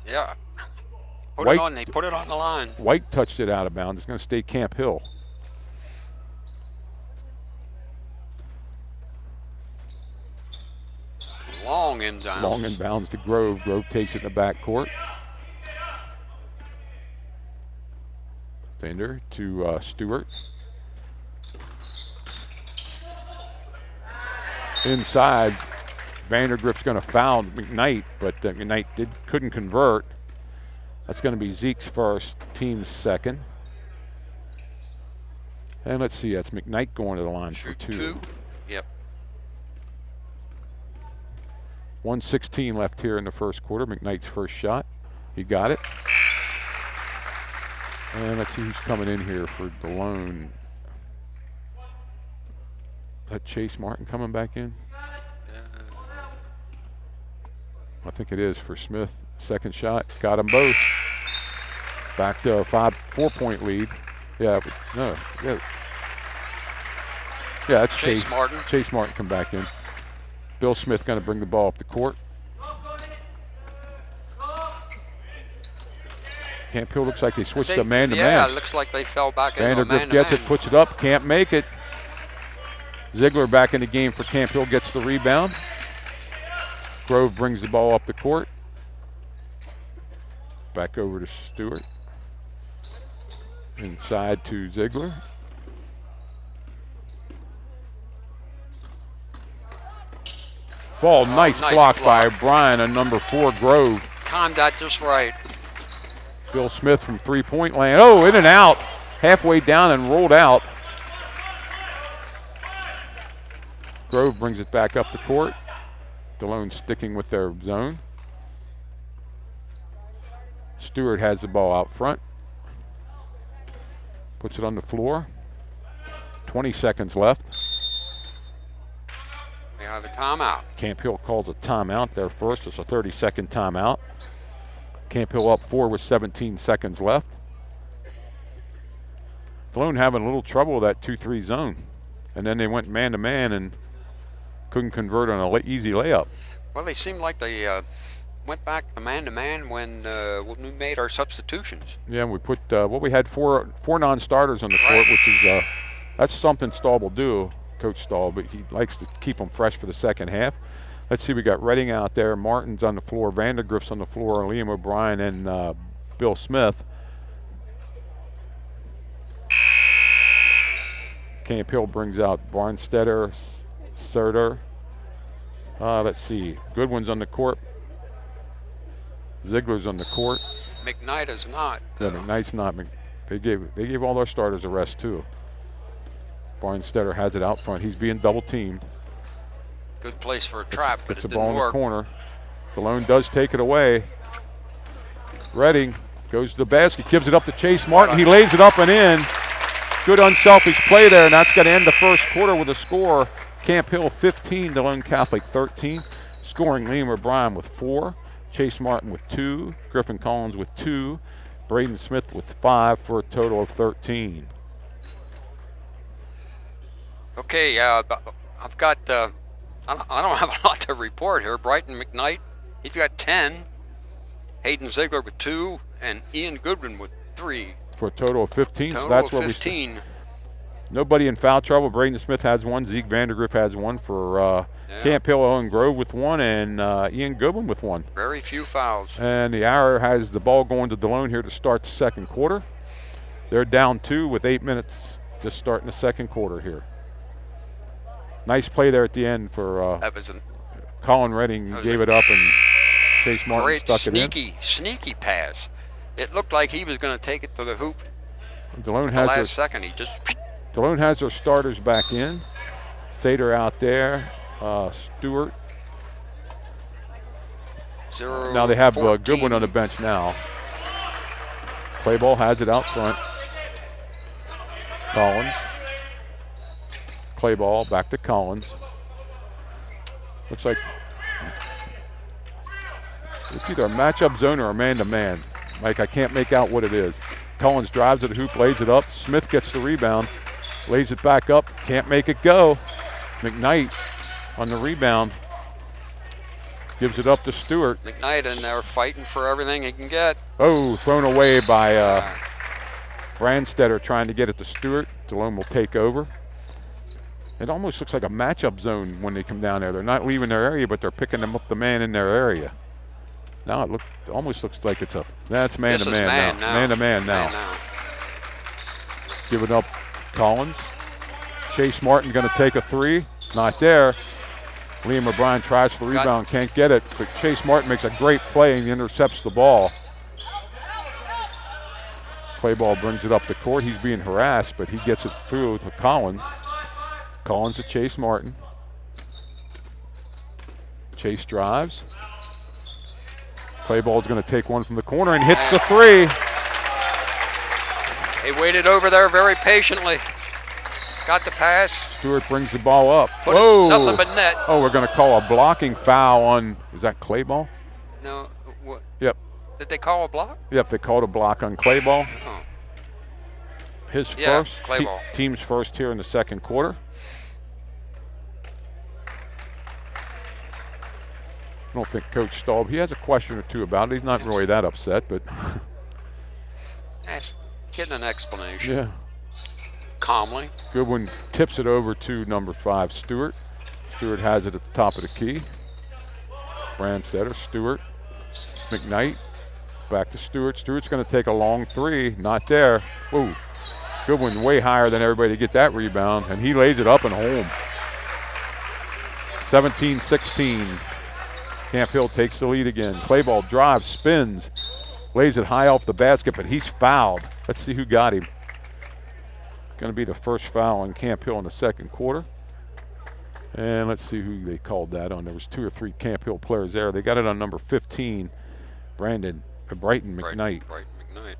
Yeah. They put it on the line. White touched it out of bounds. It's going to stay Camp Hill. Long inbounds. Long inbounds to Grove. Grove takes it in the backcourt. Fender to Stewart. Inside, Vandergrift's going to foul McKnight, but McKnight couldn't convert. That's going to be Zeke's first, team's second. And let's see, that's McKnight going to the line for 2. Yep. 1:16 left here in the first quarter. McKnight's first shot. He got it. And let's see who's coming in here for Delone. That Chase Martin coming back in? I think it is for Smith. Second shot, got them both. Back to a 4-point lead. Yeah, that's Chase Martin. Chase Martin come back in. Bill Smith going to bring the ball up the court. Camp Hill looks like they switched to man-to-man. Yeah, it looks like they fell back into a man-to-man. Vandergrift gets it, puts it up, can't make it. Ziegler back in the game for Camp Hill, gets the rebound. Grove brings the ball up the court. Back over to Stewart. Inside to Ziegler. Ball, nice block by O'Brien on number 4, Grove. Timed that just right. Bill Smith from 3-point land. Oh, in and out. Halfway down and rolled out. Grove brings it back up the court. Delone sticking with their zone. Stewart has the ball out front. Puts it on the floor. 20 seconds left. We have a timeout. Camp Hill calls a timeout there first. It's a 30-second timeout. Camp Hill up 4 with 17 seconds left. Delone having a little trouble with that 2-3 zone. And then they went man-to-man and couldn't convert on an easy layup. Well, they seemed like they went back to man-to-man when we made our substitutions. Yeah, we put we had four non-starters on the court, which is that's something Stahl will do, Coach Stahl, but he likes to keep them fresh for the second half. Let's see, we got Redding out there, Martin's on the floor, Vandergrift's on the floor, Liam O'Brien and Bill Smith. Camp Hill brings out Barnstetter, Serter. Let's see, Goodwin's on the court. Ziegler's on the court. McKnight is not. Yeah, McKnight's not. They gave all their starters a rest too. Barnstetter has it out front. He's being double teamed. Good place for a trap, but it's it the ball didn't in work. the corner. Delone does take it away. Redding goes to the basket, gives it up to Chase Martin. He lays it up and in. Good unselfish play there, and that's going to end the first quarter with a score. Camp Hill 15, Delone Catholic 13. Scoring Liam O'Brien with 4, Chase Martin with 2, Griffin Collins with 2, Braden Smith with 5 for a total of 13. Okay, I've got, I don't have a lot to report here. Brighton McKnight, he's got 10. Hayden Ziegler with 2, and Ian Goodwin with 3. For a total of 15. Total so that's of where 15. Nobody in foul trouble. Braden Smith has 1. Zeke Vandergriff has 1 for Camp Hill. Owen Grove with 1, and Ian Goodwin with 1. Very few fouls. And the Hour has the ball going to Delone here to start the second quarter. They're down 2 with 8 minutes just starting the second quarter here. Nice play there at the end for That was Colin Redding. Gave it up, and Chase Martin great stuck it in. sneaky pass. It looked like he was going to take it to the hoop. Delone At the last second, he just. Delone has their starters back in. Sater out there. Stewart. Now they have Goodwin on the bench now. Play ball has it out front. Collins. Play ball back to Collins. Looks like it's either a matchup zone or a man-to-man. Mike, I can't make out what it is. Collins drives to the hoop, lays it up. Smith gets the rebound, lays it back up, can't make it go. McKnight on the rebound. Gives it up to Stewart. McKnight in there fighting for everything he can get. Oh, thrown away by Brandstetter trying to get it to Stewart. Delone will take over. It almost looks like a matchup zone when they come down there. They're not leaving their area, but they're picking them up the man in their area. Now it almost looks like it's that's man-to-man now. Man-to-man now. Give it up, Collins. Chase Martin going to take a 3. Not there. Liam O'Brien tries for the rebound, can't get it, but Chase Martin makes a great play and he intercepts the ball. Play ball brings it up the court. He's being harassed, but he gets it through to Collins. Collins to Chase Martin. Chase drives. Play ball is going to take one from the corner and hits the 3. He waited over there very patiently. Got the pass. Stewart brings the ball up. Whoa! Nothing but net. Oh, we're going to call a blocking foul on. Is that Clay ball? No. What? Yep. Did they call a block? Yep, they called a block on Clay ball. Oh. His first. Clay ball. Team's first here in the second quarter. I don't think Coach Staub, he has a question or two about it. He's not really that upset, but. Getting an explanation. Yeah. Calmly. Goodwin tips it over to number 5, Stewart. Stewart has it at the top of the key. Brandstetter, Stewart, McKnight, back to Stewart. Stewart's going to take a long 3, not there. Ooh, Goodwin way higher than everybody to get that rebound, and he lays it up and home. 17-16. Camp Hill takes the lead again. Play ball drives, spins, lays it high off the basket, but he's fouled. Let's see who got him. Going to be the first foul on Camp Hill in the second quarter. And let's see who they called that on. There was 2 or 3 Camp Hill players there. They got it on number 15, Brighton McKnight. Brighton McKnight.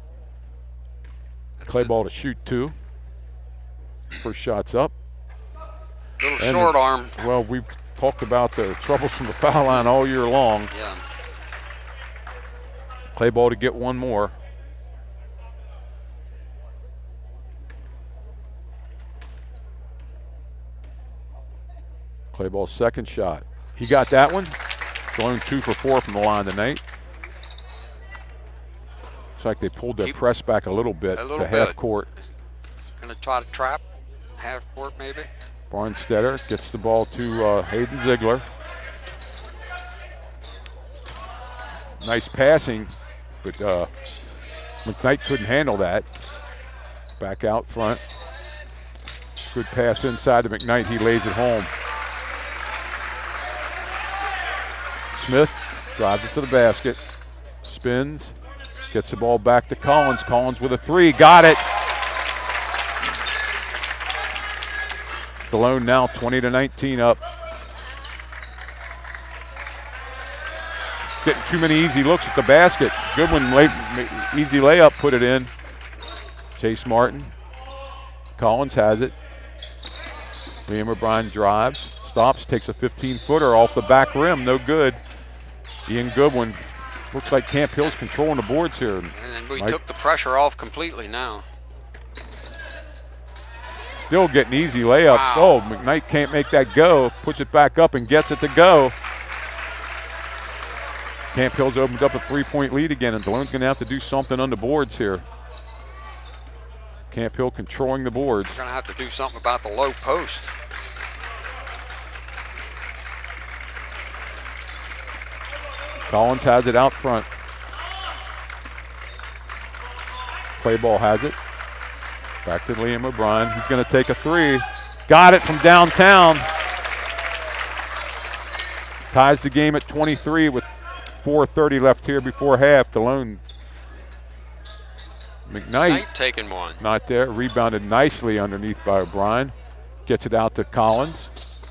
Clay ball to shoot 2. First shot's up. Little short arm. Well, we've talked about the troubles from the foul line all year long. Yeah. Clay ball to get one more. Clay ball's second shot. He got that one. Going 2 for 4 from the line tonight. Looks like they pulled their press back a little bit to half court. Gonna try to trap half court maybe. Barnstetter gets the ball to Hayden Ziegler. Nice passing, but McKnight couldn't handle that. Back out front. Good pass inside to McKnight. He lays it home. Smith drives it to the basket. Spins. Gets the ball back to Collins. Collins with a three. Got it. Delone now 20-19 up. Getting too many easy looks at the basket. Good one, easy layup, put it in. Chase Martin. Collins has it. Liam O'Brien drives, stops, takes a 15-footer off the back rim, no good. Ian Goodwin. Looks like Camp Hill's controlling the boards here. And we took the pressure off completely now. Still getting easy layups. Wow. Oh, McKnight can't make that go. Puts it back up and gets it to go. Camp Hill's opened up a 3-point lead again, and Delone's going to have to do something on the boards here. Camp Hill controlling the boards. We're going to have to do something about the low post. Collins has it out front. Play ball has it. Back to Liam O'Brien. He's going to take a three. Got it from downtown. Ties the game at 23 with 4:30 left here before half. Delone. McKnight taking one. Not there. Rebounded nicely underneath by O'Brien. Gets it out to Collins.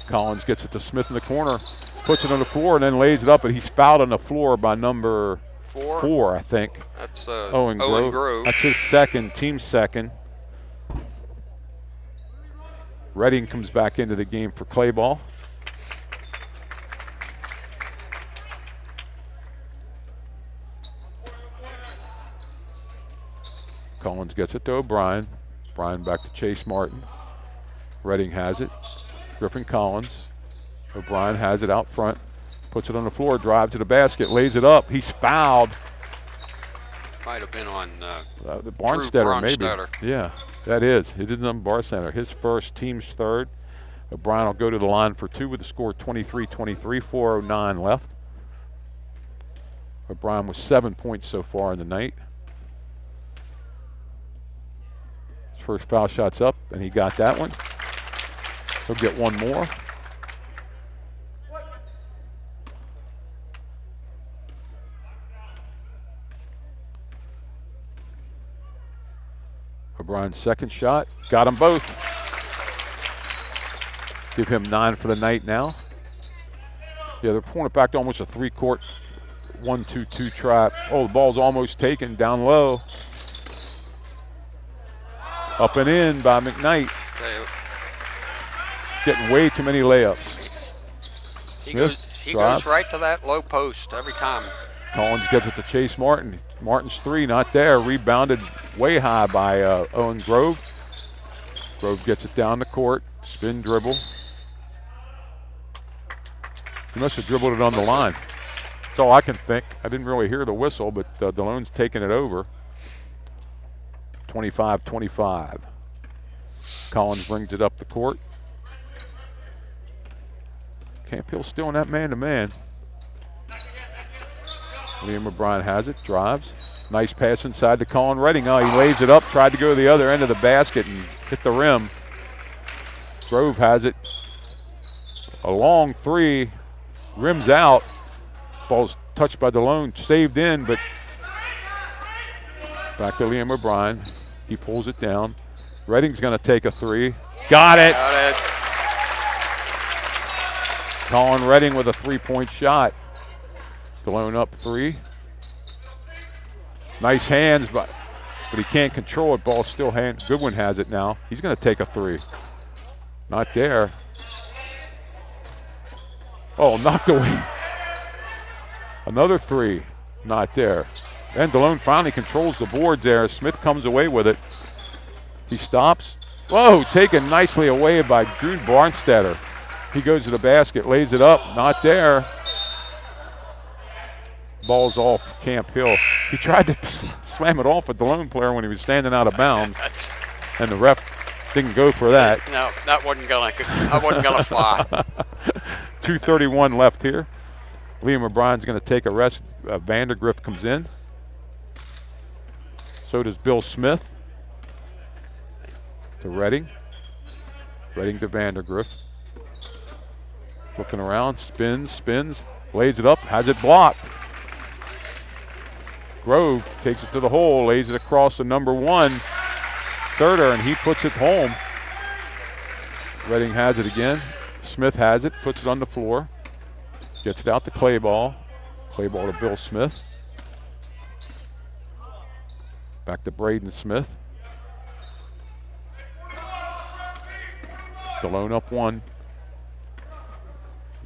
Collins gets it to Smith in the corner. Puts it on the floor and then lays it up, but he's fouled on the floor by number four, I think. That's Owen Grove. That's his second, team second. Redding comes back into the game for clay ball. Collins gets it to O'Brien. O'Brien back to Chase Martin. Redding has it. Griffin Collins. O'Brien has it out front. Puts it on the floor, drives to the basket, lays it up. He's fouled. Might have been on the Barnstetter, maybe. Yeah, that is. It is on Barnstetter. His first, team's third. O'Brien will go to the line for two with the score 23-23, 4:09 left. O'Brien with 7 points so far in the night. His first foul shot's up, and he got that one. He'll get one more. O'Brien's second shot, got them both. Give him 9 for the night now. Yeah, they're pulling it back to almost a three-court 1-2-2 trap. Oh, the ball's almost taken down low. Up and in by McKnight. Getting way too many layups. He goes right to that low post every time. Collins gets it to Chase Martin. Martin's three, not there. Rebounded way high by Owen Grove. Grove gets it down the court. Spin dribble. He must have dribbled it on the line. That's all I can think. I didn't really hear the whistle, but Delone's taking it over. 25-25. Collins brings it up the court. Camp Hill still in that man-to-man. Liam O'Brien has it, drives. Nice pass inside to Colin Redding. Oh, he lays it up, tried to go to the other end of the basket and hit the rim. Grove has it. A long three, rims out. Ball's touched by Delone, saved in, but back to Liam O'Brien. He pulls it down. Redding's going to take a three. Got it. Colin Redding with a three-point shot. Delone up three. Nice hands, but he can't control it. Ball still hand. Goodwin has it now. He's going to take a three. Not there. Oh, knocked away. Another three. Not there. And Delone finally controls the board there. Smith comes away with it. He stops. Whoa, taken nicely away by Drew Barnstetter. He goes to the basket, lays it up. Not there. Ball's off Camp Hill. He tried to slam it off a Delone player when he was standing out of bounds, and the ref didn't go for that. No, that wasn't gonna fly. 2:31 left here. Liam O'Brien's going to take a rest. Vandergrift comes in. So does Bill Smith. To Redding. Redding to Vandergrift. Looking around, spins, lays it up, has it blocked. Grove takes it to the hole, lays it across the number 1, Serter, and he puts it home. Redding has it again. Smith has it, puts it on the floor. Gets it out to Clayball. Clayball to Bill Smith. Back to Braden Smith. Delone up 1.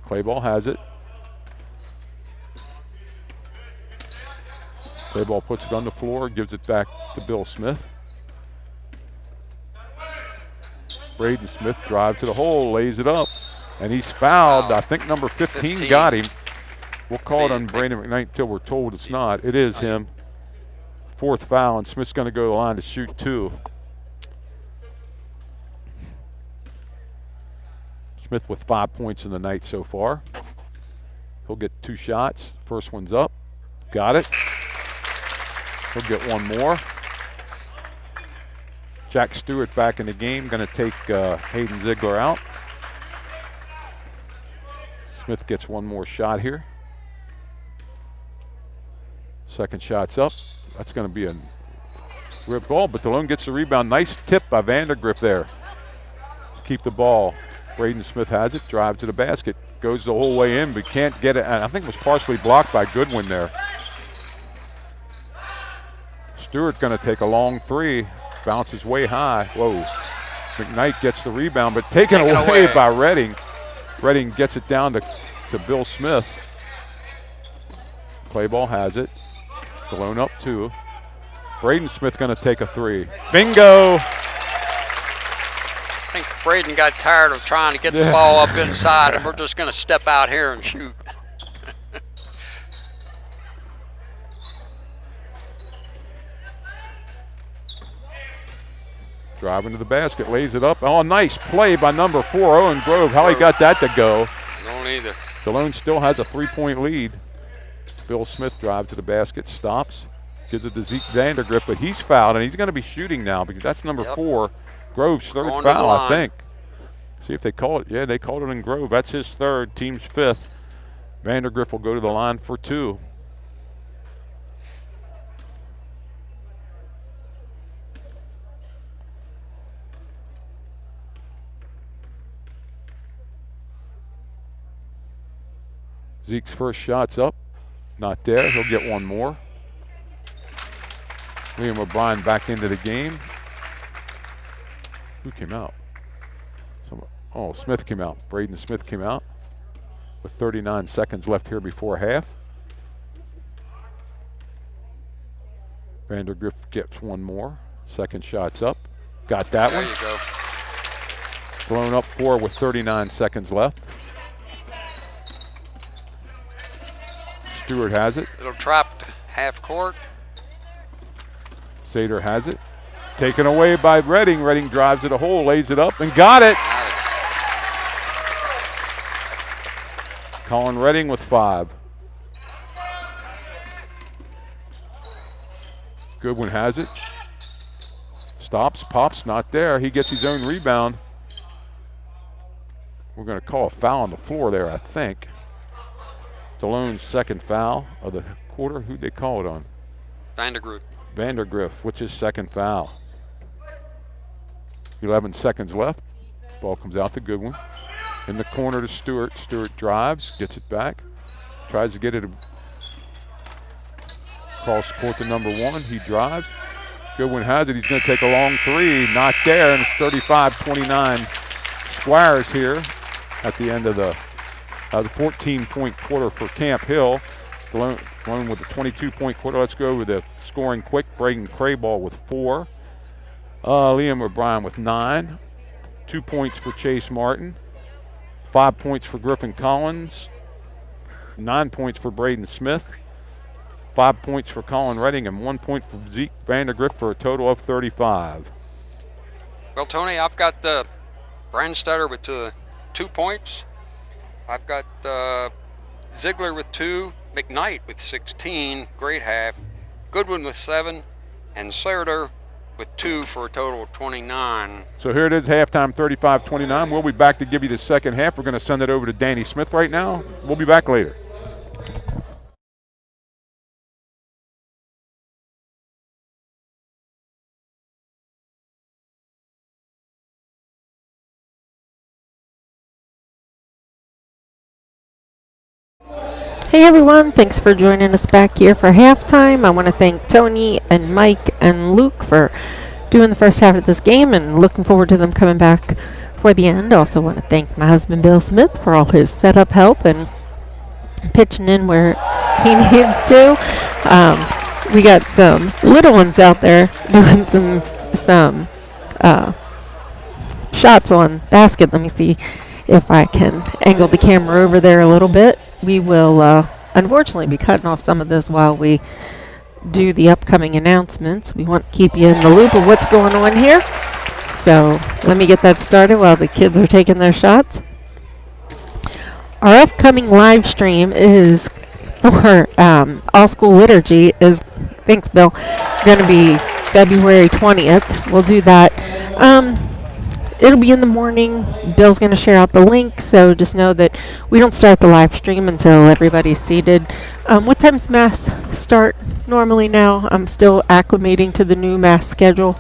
Clayball has it. Clayball puts it on the floor, gives it back to Bill Smith. Braden Smith drives to the hole, lays it up, and he's fouled. I think number 15 got him. We'll call it on Brandon McKnight until we're told it's not. It is him. 4th foul, and Smith's going to go to the line to shoot 2. Smith with 5 points in the night so far. He'll get 2 shots. First one's up. Got it. He'll get 1 more. Jack Stewart back in the game, going to take Hayden Ziegler out. Smith gets 1 more shot here. Second shot's up. That's going to be a rip ball, but Delone gets the rebound. Nice tip by Vandergriff there to keep the ball. Braden Smith has it, drives to the basket, goes the whole way in, but can't get it. And I think it was partially blocked by Goodwin there. Stewart going to take a long 3, bounces way high. Whoa. McKnight gets the rebound, but taken away by Redding. Redding gets it down to Bill Smith. Clayball has it. Delone up 2. Braden Smith going to take a 3. Bingo! I think Braden got tired of trying to get the ball up inside, and we're just going to step out here and shoot. Driving to the basket, lays it up. Oh, nice play by number 4, Owen Grove. How he got that to go. Don't either. Delone still has a 3-point lead. Bill Smith drives to the basket, stops, gives it to Zeke Vandergriff, but he's fouled, and he's going to be shooting now because that's number 4, Grove's 3rd foul, I think. See if they call it. Yeah, they called it in Grove. That's his 3rd, team's 5th. Vandergriff will go to the line for 2. Zeke's first shot's up. Not there. He'll get 1 more. Liam O'Brien back into the game. Who came out? Smith came out. Braden Smith came out with 39 seconds left here before half. Vandergriff gets 1 more. Second shot's up. Got that one. There you go. Blown up 4 with 39 seconds left. Stewart has it. Little trapped half court. Sater has it. Taken away by Redding. Redding drives to the hole, lays it up, and got it. Colin Redding with 5. Goodwin has it. Stops, pops, not there. He gets his own rebound. We're going to call a foul on the floor there, I think. Delone's 2nd foul of the quarter. Who'd they call it on? Vandergriff, which is 2nd foul. 11 seconds left. Ball comes out to Goodwin. In the corner to Stewart. Stewart drives, gets it back. Tries to get it across court to number 1. He drives. Goodwin has it. He's going to take a long 3. Not there, and it's 35-29 Squires here at the end of the 14-point quarter for Camp Hill. Delone with a 22-point quarter. Let's go with the scoring quick. Braden Clayball with 4. Liam O'Brien with 9. 2 points for Chase Martin. 5 points for Griffin Collins. 9 points for Braden Smith. 5 points for Colin Redding, and 1 point for Zeke Vandergriff for a total of 35. Well, Tony, I've got Brandstetter with 2 points. I've got Ziegler with 2, McKnight with 16, great half, Goodwin with 7, and Serter with 2 for a total of 29. So here it is, halftime 35-29. We'll be back to give you the second half. We're going to send it over to Danny Smith right now. We'll be back later. Hey everyone, thanks for joining us back here for halftime. I want to thank Tony and Mike and Luke for doing the first half of this game and looking forward to them coming back for the end. Also want to thank my husband Bill Smith for all his setup help and pitching in where he needs to. We got some little ones out there doing some shots on basket. Let me see if I can angle the camera over there a little bit. We will unfortunately be cutting off some of this while we do the upcoming announcements. We want to keep you in the loop of what's going on here. So let me get that started while the kids are taking their shots. Our upcoming live stream is for All School Liturgy is, thanks Bill, going to be February 20th. We'll do that. It'll be in the morning. Bill's going to share out the link, so just know that we don't start the live stream until everybody's seated. What time's Mass start normally now? I'm still acclimating to the new Mass schedule.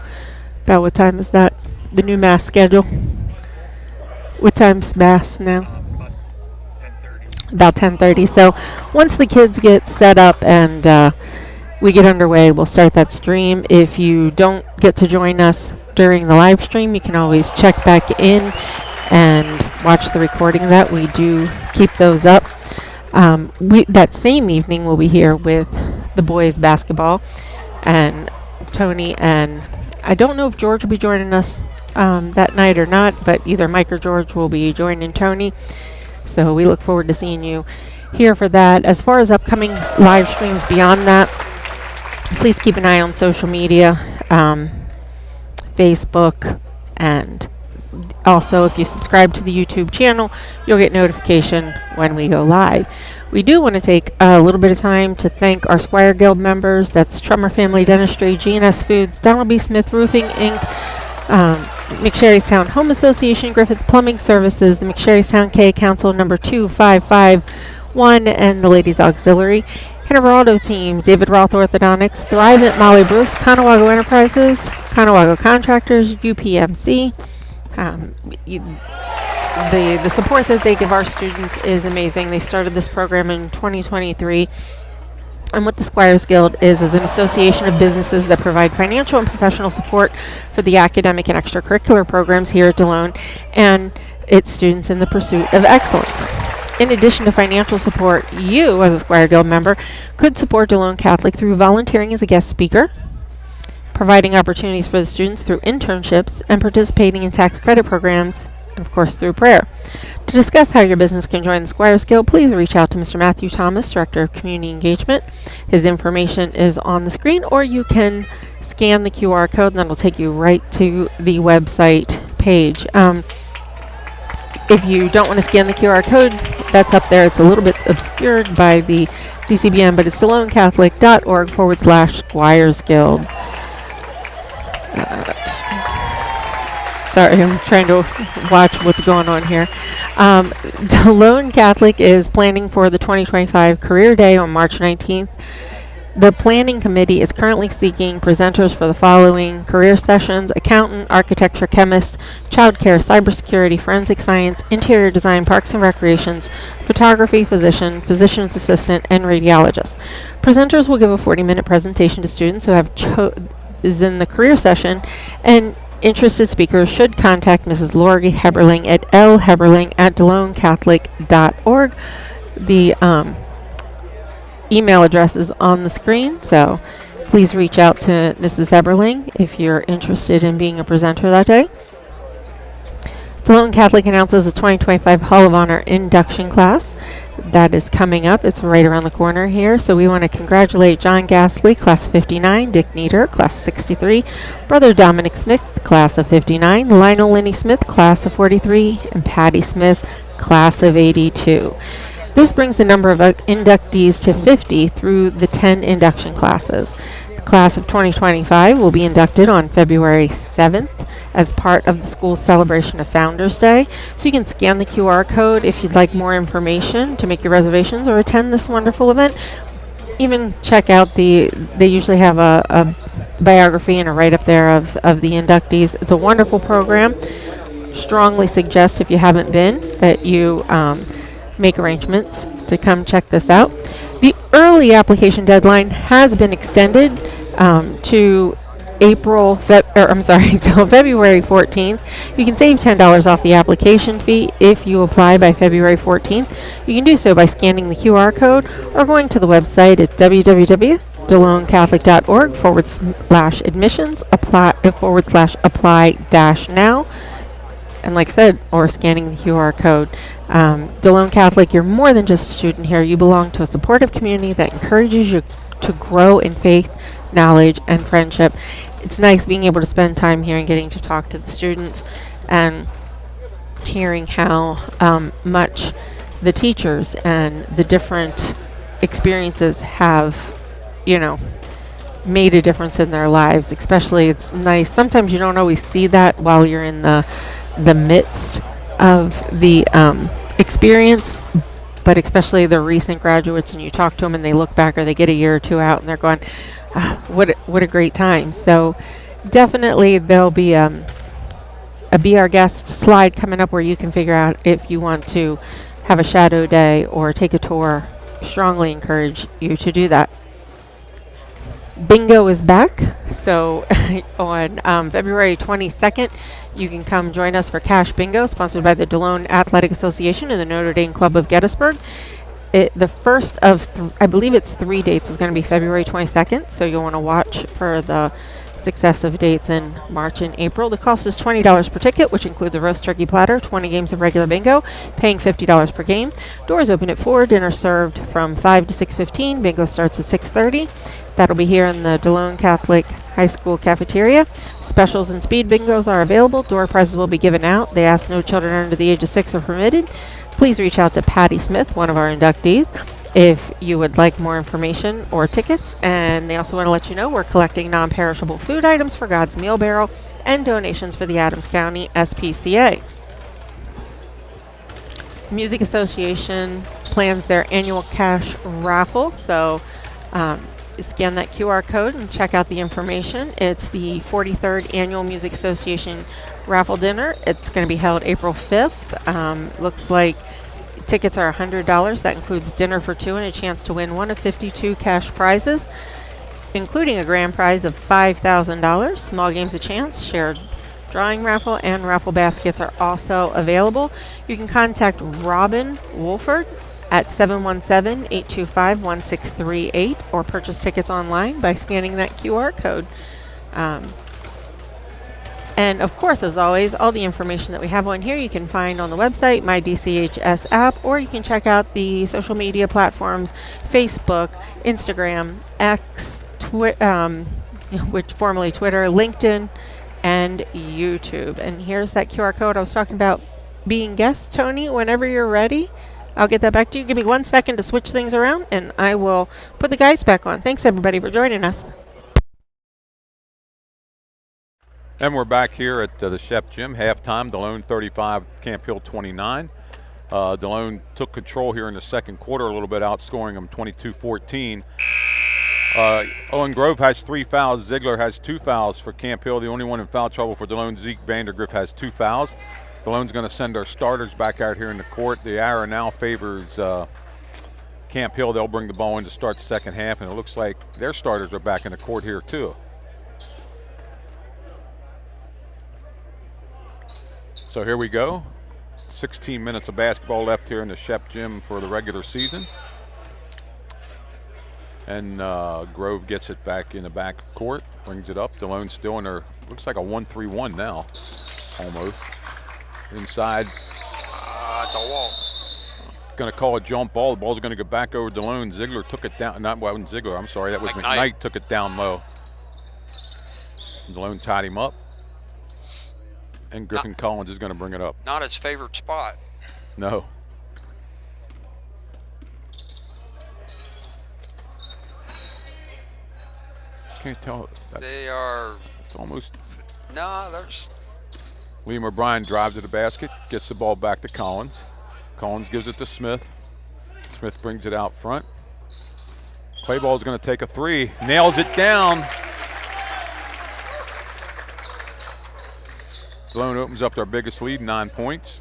About what time is that? The new Mass schedule? What time's Mass now? About 10:30. So once the kids get set up and we get underway, we'll start that stream. If you don't get to join us during the live stream, you can always check back in and watch the recording of that. We do keep those up. That same evening we'll be here with the boys basketball and Tony, and I don't know if George will be joining us that night or not, but either Mike or George will be joining Tony. So we look forward to seeing you here for that. As far as upcoming live streams beyond that, please keep an eye on social media, Facebook, and also if you subscribe to the YouTube channel, you'll get notification when we go live. We do want to take a little bit of time to thank our Squire Guild members. That's Trummer Family Dentistry, G&S Foods, Donald B. Smith Roofing, Inc., McSherrystown Home Association, Griffith Plumbing Services, the McSherrystown K Council number 2551, and the Ladies Auxiliary. Hanover Auto Team, David Roth Orthodontics, Thrivent, Molly Bruce, Conawago Enterprises, Conawago Contractors, UPMC. The support that they give our students is amazing. They started this program in 2023. And what the Squires Guild is an association of businesses that provide financial and professional support for the academic and extracurricular programs here at Delone and its students in the pursuit of excellence. In addition to financial support, you, as a Squire Guild member, could support Delone Catholic through volunteering as a guest speaker, providing opportunities for the students through internships, and participating in tax credit programs, and of course through prayer. To discuss how your business can join the Squires Guild, please reach out to Mr. Matthew Thomas, Director of Community Engagement. His information is on the screen, or you can scan the QR code and that'll take you right to the website page. If you don't want to scan the QR code, that's up there. It's a little bit obscured by the DCBM, but it's DeloneCatholic.org/Squires Guild. Sorry, I'm trying to watch what's going on here. Delone Catholic is planning for the 2025 Career Day on March 19th. The planning committee is currently seeking presenters for the following career sessions: accountant, architecture, chemist, childcare, cybersecurity, forensic science, interior design, parks and recreations, photography, physician, physician's assistant, and radiologist. Presenters will give a 40-minute presentation to students who have chosen the career session, and interested speakers should contact Mrs. Lori Heberling at lheberling@DeloneCatholic.org. The email address is on the screen, so please reach out to Mrs. Heberling if you're interested in being a presenter that day. Delone Catholic announces the 2025 Hall of Honor induction class. That is coming up. It's right around the corner here. So we want to congratulate John Gasly, class of 59, Dick Nieder, class of 63, Brother Dominic Smith, class of 59, Lionel Linney Smith, class of 43, and Patty Smith, class of 82. This brings the number of inductees to 50 through the 10 induction classes. The class of 2025 will be inducted on February 7th as part of the school's celebration of Founders Day. So you can scan the QR code if you'd like more information to make your reservations or attend this wonderful event. Even check out they usually have a biography and a write-up there of the inductees. It's a wonderful program. Strongly suggest, if you haven't been, that you make arrangements to come check this out. The early application deadline has been extended to till February 14th. You can save $10 off the application fee if you apply by February 14th. You can do so by scanning the QR code or going to the website at www.dalonecatholic.org/admissions /apply-now. And like I said, or scanning the QR code. Delone Catholic, you're more than just a student here. You belong to a supportive community that encourages you to grow in faith, knowledge, and friendship. It's nice being able to spend time here and getting to talk to the students and hearing how much the teachers and the different experiences have, made a difference in their lives. Especially, it's nice. Sometimes you don't always see that while you're in the midst of the experience, but especially the recent graduates, and you talk to them and they look back or they get a year or two out and they're going, what a great time. So definitely there'll be a Be Our Guest slide coming up where you can figure out if you want to have a shadow day or take a tour. Strongly encourage you to do that. Bingo is back, so on February 22nd, you can come join us for Cash Bingo, sponsored by the Delone Athletic Association and the Notre Dame Club of Gettysburg. The first of, I believe it's 3 dates, is going to be February 22nd, so you'll want to watch for the successive dates in March and April. The cost is $20 per ticket, which includes a roast turkey platter, 20 games of regular bingo, paying $50 per game. Doors open at 4, dinner served from 5 to 6:15. Bingo starts at 6:30. That'll be here in the Delone Catholic High School cafeteria. Specials and speed bingos are available. Door prizes will be given out. They ask no children under the age of 6 are permitted. Please reach out to Patty Smith, one of our inductees, if you would like more information or tickets. And they also want to let you know we're collecting non-perishable food items for God's Meal Barrel and donations for the Adams County SPCA. Music Association plans their annual cash raffle, so scan that QR code and check out the information. It's the 43rd Annual Music Association Raffle Dinner. It's going to be held April 5th. Looks like tickets are $100. That includes dinner for 2 and a chance to win one of 52 cash prizes, including a grand prize of $5,000. Small games a chance, shared drawing raffle, and raffle baskets are also available. You can contact Robin Wolford at 717-825-1638 or purchase tickets online by scanning that QR code. And of course, as always, all the information that we have on here you can find on the website, my DCHS app, or you can check out the social media platforms, Facebook, Instagram, X, which formerly Twitter, LinkedIn, and YouTube. And here's that QR code I was talking about being guest. Tony, whenever you're ready, I'll get that back to you. Give me 1 second to switch things around, and I will put the guys back on. Thanks, everybody, for joining us. And we're back here at the Shep Gym, halftime, Delone 35, Camp Hill 29. Delone took control here in the second quarter a little bit, outscoring them 22-14. Owen Grove has 3 fouls. Ziegler has 2 fouls for Camp Hill. The only one in foul trouble for Delone, Zeke Vandergriff, has 2 fouls. Delone's going to send our starters back out here in the court. The arrow now favors Camp Hill. They'll bring the ball in to start the second half, and it looks like their starters are back in the court here too. So here we go. 16 minutes of basketball left here in the Shep Gym for the regular season. And Grove gets it back in the back court, brings it up. Delone still in there, looks like a 1-3-1 now, almost. Inside. It's a wall. Going to call a jump ball. The ball's going to go back over Delone. Ziegler took it down. Not wasn't Ziegler, I'm sorry. That was McKnight took it down low. Delone tied him up. And Griffin Collins is going to bring it up. Not his favorite spot. No. Can't tell. They are. It's almost. No, there's. Liam O'Brien drives to the basket, gets the ball back to Collins. Collins gives it to Smith. Smith brings it out front. Clayball is going to take a 3. Nails it down. Delone opens up their biggest lead, 9 points.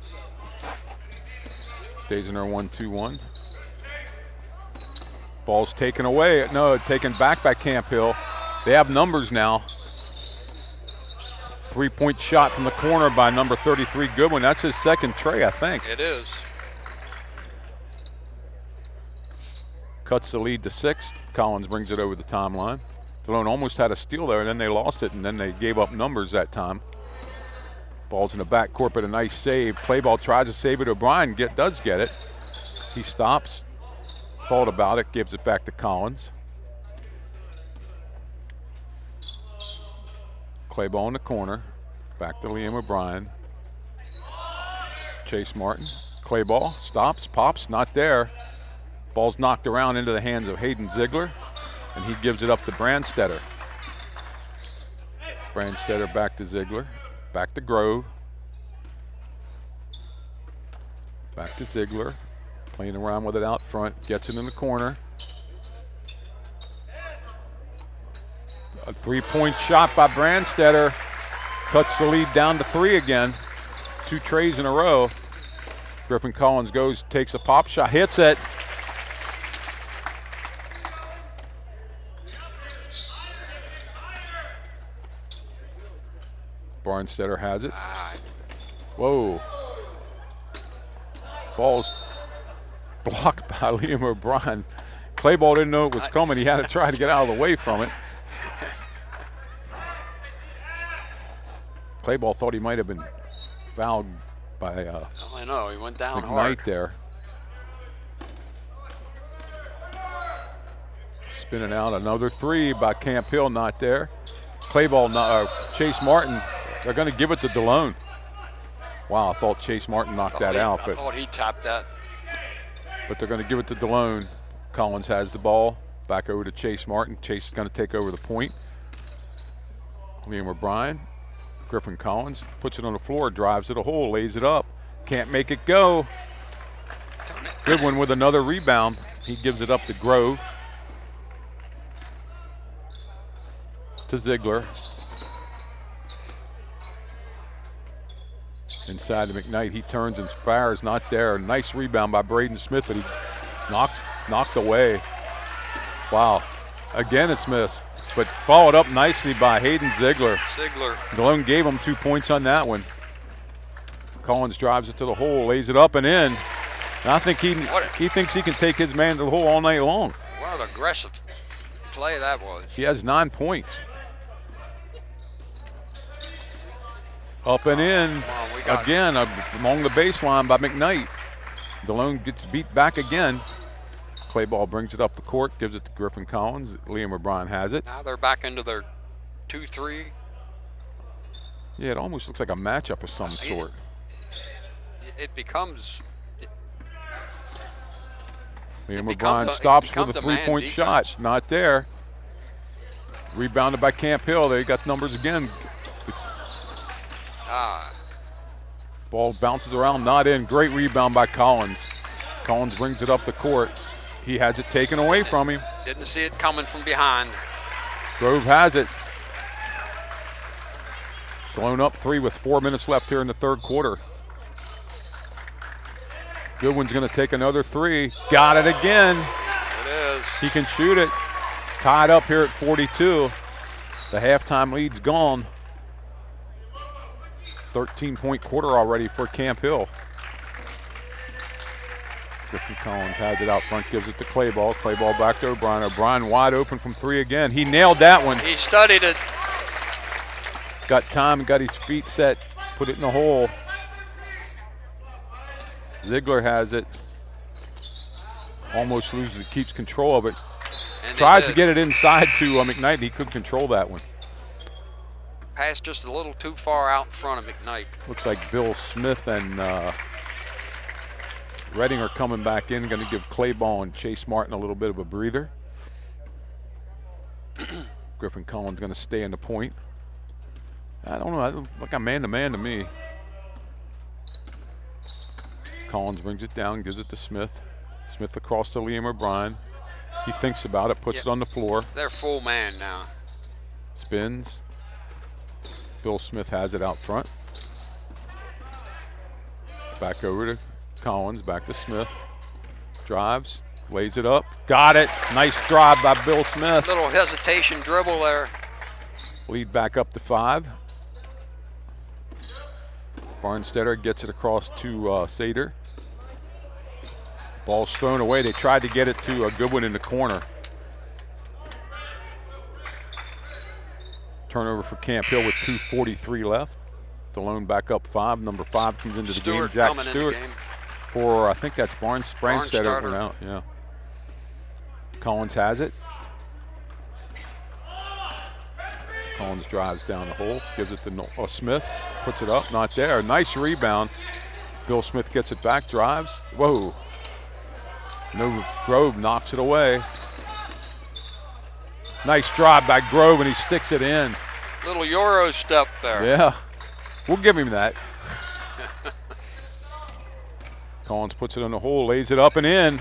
Stays in their 1-2-1. Ball's taken away. No, taken back by Camp Hill. They have numbers now. 3-point shot from the corner by number 33, Goodwin. That's his second tray, I think. It is. Cuts the lead to 6. Collins brings it over the timeline. Delone almost had a steal there, and then they lost it, and then they gave up numbers that time. Ball's in the backcourt, but a nice save. Play ball tries to save it. O'Brien does get it. He stops, thought about it, gives it back to Collins. Clay ball in the corner. Back to Liam O'Brien. Chase Martin. Clay ball, stops, pops, not there. Ball's knocked around into the hands of Hayden Ziegler, and he gives it up to Brandstetter. Brandstetter back to Ziegler. Back to Grove. Back to Ziegler. Playing around with it out front. Gets it in the corner. A 3-point shot by Brandstetter. Cuts the lead down to 3 again. 2 trays in a row. Griffin Collins goes, takes a pop shot, hits it. Barnstetter has it. Whoa. Ball's blocked by Liam O'Brien. Clayball didn't know it was coming. He had to try to get out of the way from it. Clayball thought he might have been fouled by I know, he went down McKnight hard. there. Spinning out another 3 by Camp Hill, not there. Clayball, Chase Martin, they're going to give it to Delone. Wow, I thought Chase Martin knocked that out. I thought he tapped that. But they're going to give it to Delone. Collins has the ball. Back over to Chase Martin. Chase is going to take over the point. Liam O'Brien. Griffin Collins puts it on the floor, drives to the hole, lays it up. Can't make it go. Goodwin with another rebound. He gives it up to Grove. To Ziegler. Inside to McKnight, he turns and fires, not there. Nice rebound by Braden Smith, but he knocked away. Wow, again it's missed, but followed up nicely by Hayden Ziegler. Delone gave him 2 points on that one. Collins drives it to the hole, lays it up and in. And I think he thinks he can take his man to the hole all night long. What an aggressive play that was. He has 9 points. Up and in, again, along the baseline by McKnight. Delone gets beat back again. Clayball brings it up the court, gives it to Griffin Collins. Liam O'Brien has it. Now they're back into their 2-3. Yeah, it almost looks like a matchup of some sort. It becomes. Liam O'Brien stops with a 3-point shot. Not there. Rebounded by Camp Hill. They got numbers again. Ball bounces around, not in. Great rebound by Collins. Collins brings it up the court. He has it taken away from him. Didn't see it coming from behind. Grove has it. Delone up 3 with 4 minutes left here in the third quarter. Goodwin's going to take another 3. Got it again. It is. He can shoot it. Tied up here at 42. The halftime lead's gone. 13-point quarter already for Camp Hill. Griffin Collins has it out front, gives it to Clayball. Clayball back to O'Brien. O'Brien wide open from 3 again. He nailed that one. He studied it. Got time, got his feet set, put it in the hole. Ziegler has it. Almost loses it, keeps control of it. And tries to get it inside to McKnight. He could control that one. Passed just a little too far out in front of McKnight. Looks like Bill Smith and Redding are coming back in. Going to give Clayball and Chase Martin a little bit of a breather. Griffin Collins going to stay in the point. I don't know. I look like a man-to-man to me. Collins brings it down, gives it to Smith. Smith across to Liam O'Brien. He thinks about it, puts it on the floor. They're full man now. Spins. Bill Smith has it out front. Back over to Collins, back to Smith. Drives, lays it up. Got it. Nice drive by Bill Smith. Little hesitation dribble there. Lead back up to 5. Barnstetter gets it across to Sater. Ball's thrown away. They tried to get it to a Goodwin in the corner. Turnover for Camp Hill with 2:43 left. Delone back up 5. Number 5 comes into the game. Jack Stewart for, I think that's Barnstetter for now. Yeah. Collins has it. Collins drives down the hole, gives it to Smith, puts it up, not there. Nice rebound. Bill Smith gets it back, drives. Whoa. No, Grove knocks it away. Nice drive by Grove, and he sticks it in. Little Euro step there. Yeah, we'll give him that. Collins puts it in the hole, lays it up and in,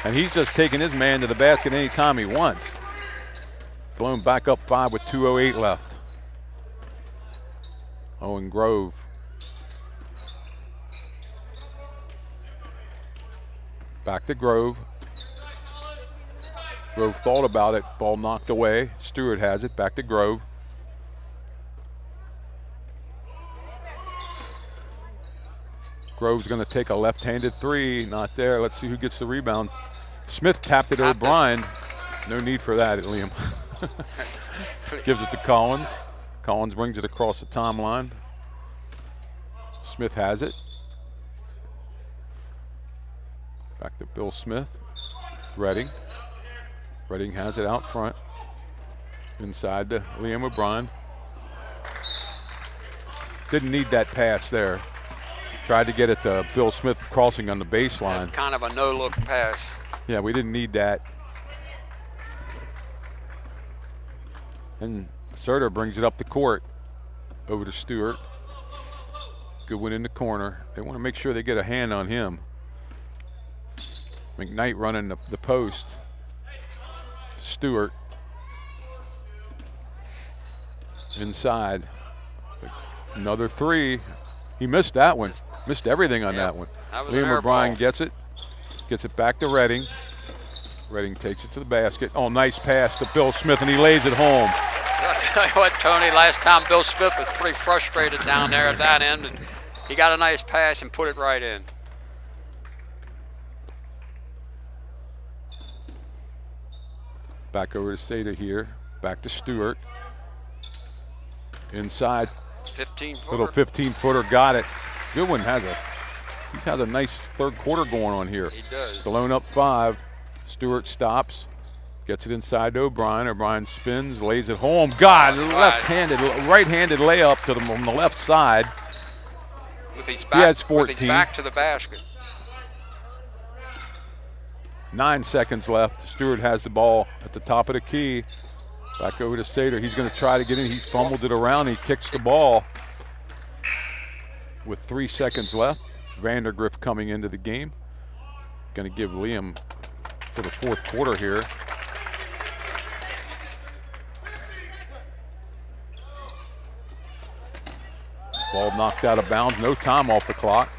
and he's just taking his man to the basket anytime he wants. Delone back up 5 with 2:08 left. Owen Grove. Back to Grove. Grove thought about it. Ball knocked away. Stewart has it. Back to Grove. Grove's going to take a left-handed 3. Not there. Let's see who gets the rebound. Smith tapped it to O'Brien. No need for that, Liam. Gives it to Collins. Collins brings it across the timeline. Smith has it. Back to Bill Smith. Redding. Redding has it out front. Inside to Liam O'Brien. Didn't need that pass there. Tried to get it to Bill Smith crossing on the baseline. Kind of a no-look pass. Yeah, we didn't need that. And Serter brings it up the court over to Stewart. Goodwin in the corner. They want to make sure they get a hand on him. McKnight running the post. Stewart. Inside. Another 3. He missed that one. Missed everything on that one. Liam O'Brien gets it. Gets it back to Redding. Redding takes it to the basket. Oh, nice pass to Bill Smith, and he lays it home. I'll tell you what, Tony, last time Bill Smith was pretty frustrated down there at that end, and he got a nice pass and put it right in. Back over to Sater here. Back to Stewart. Inside. 15-footer. Little 15-footer, got it. Goodwin he's had a nice third quarter going on here. He does. Delone up 5. Stewart stops. Gets it inside to O'Brien. O'Brien spins, lays it home. God, right-handed layup to on the left side. With his He has 14. With his back to the basket. 9 seconds left. Stewart has the ball at the top of the key. Back over to Sater. He's going to try to get in. He fumbled it around. He kicks the ball. With 3 seconds left, Vandergrift coming into the game. Going to give Liam for the fourth quarter here. Ball knocked out of bounds. No time off the clock.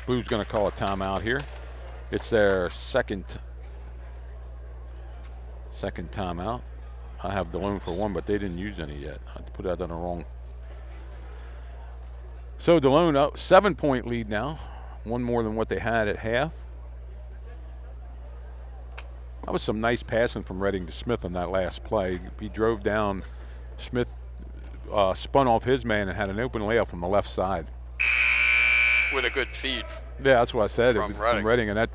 Blues going to call a timeout here. It's their second timeout. I have Delone for 1, but they didn't use any yet. I put that on the wrong. So Delone up 7-point lead now. 1 more than what they had at half. That was some nice passing from Redding to Smith on that last play. He drove down. Smith spun off his man and had an open layup from the left side. With a good feed. Yeah, that's what I said. From Redding, and that,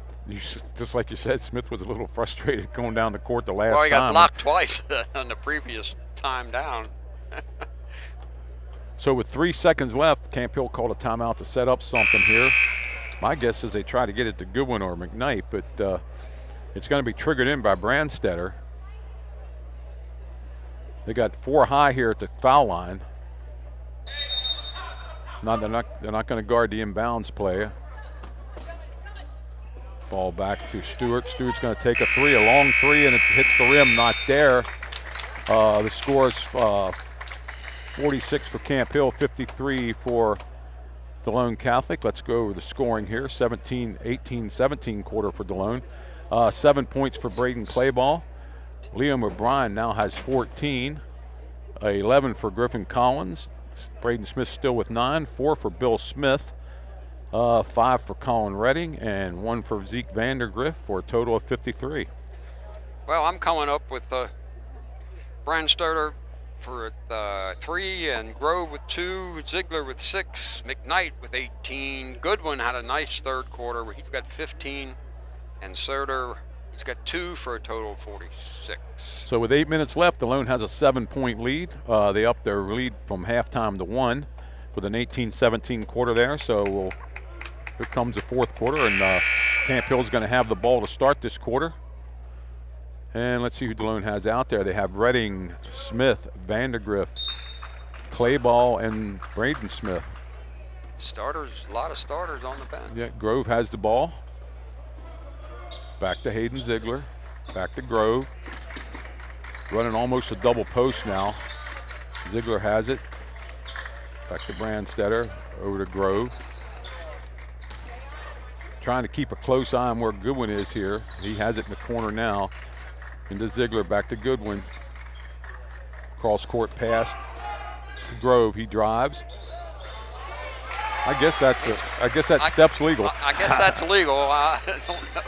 just like you said, Smith was a little frustrated going down the court the last time. Well, he got blocked twice on the previous time down. So with 3 seconds left, Camp Hill called a timeout to set up something here. My guess is they try to get it to Goodwin or McKnight, but it's going to be triggered in by Brandstetter. They got 4 high here at the foul line. They're not going to guard the inbounds play. Ball back to Stewart. Stewart's going to take a 3, a long 3, and it hits the rim. Not there. The score is 46 for Camp Hill, 53 for Delone Catholic. Let's go over the scoring here. 18-17 quarter for Delone. 7 points for Braden Clayball. Liam O'Brien now has 14. 11 for Griffin Collins. Braden Smith still with 9. 4 for Bill Smith. 5 for Colin Redding, and 1 for Zeke Vandergriff for a total of 53. Well, I'm coming up with Brian Stoder for 3, and Grove with 2, Ziegler with 6, McKnight with 18. Goodwin had a nice third quarter where he's got 15, and Soder, he's got 2 for a total of 46. So with 8 minutes left, Delone has a 7-point lead. They upped their lead from halftime to 1 with an 18-17 quarter there. So here comes the fourth quarter, and Camp Hill's going to have the ball to start this quarter. And let's see who Delone has out there. They have Redding, Smith, Vandergriff, Clayball, and Braden Smith. Starters, a lot of starters on the bench. Yeah, Grove has the ball. Back to Hayden Ziegler. Back to Grove. Running almost a double post now. Ziegler has it. Back to Brandstetter. Over to Grove. Trying to keep a close eye on where Goodwin is here. He has it in the corner now. Into Ziegler, back to Goodwin. Cross court pass to Grove. He drives. I guess that step's legal. I guess that's legal. I don't know.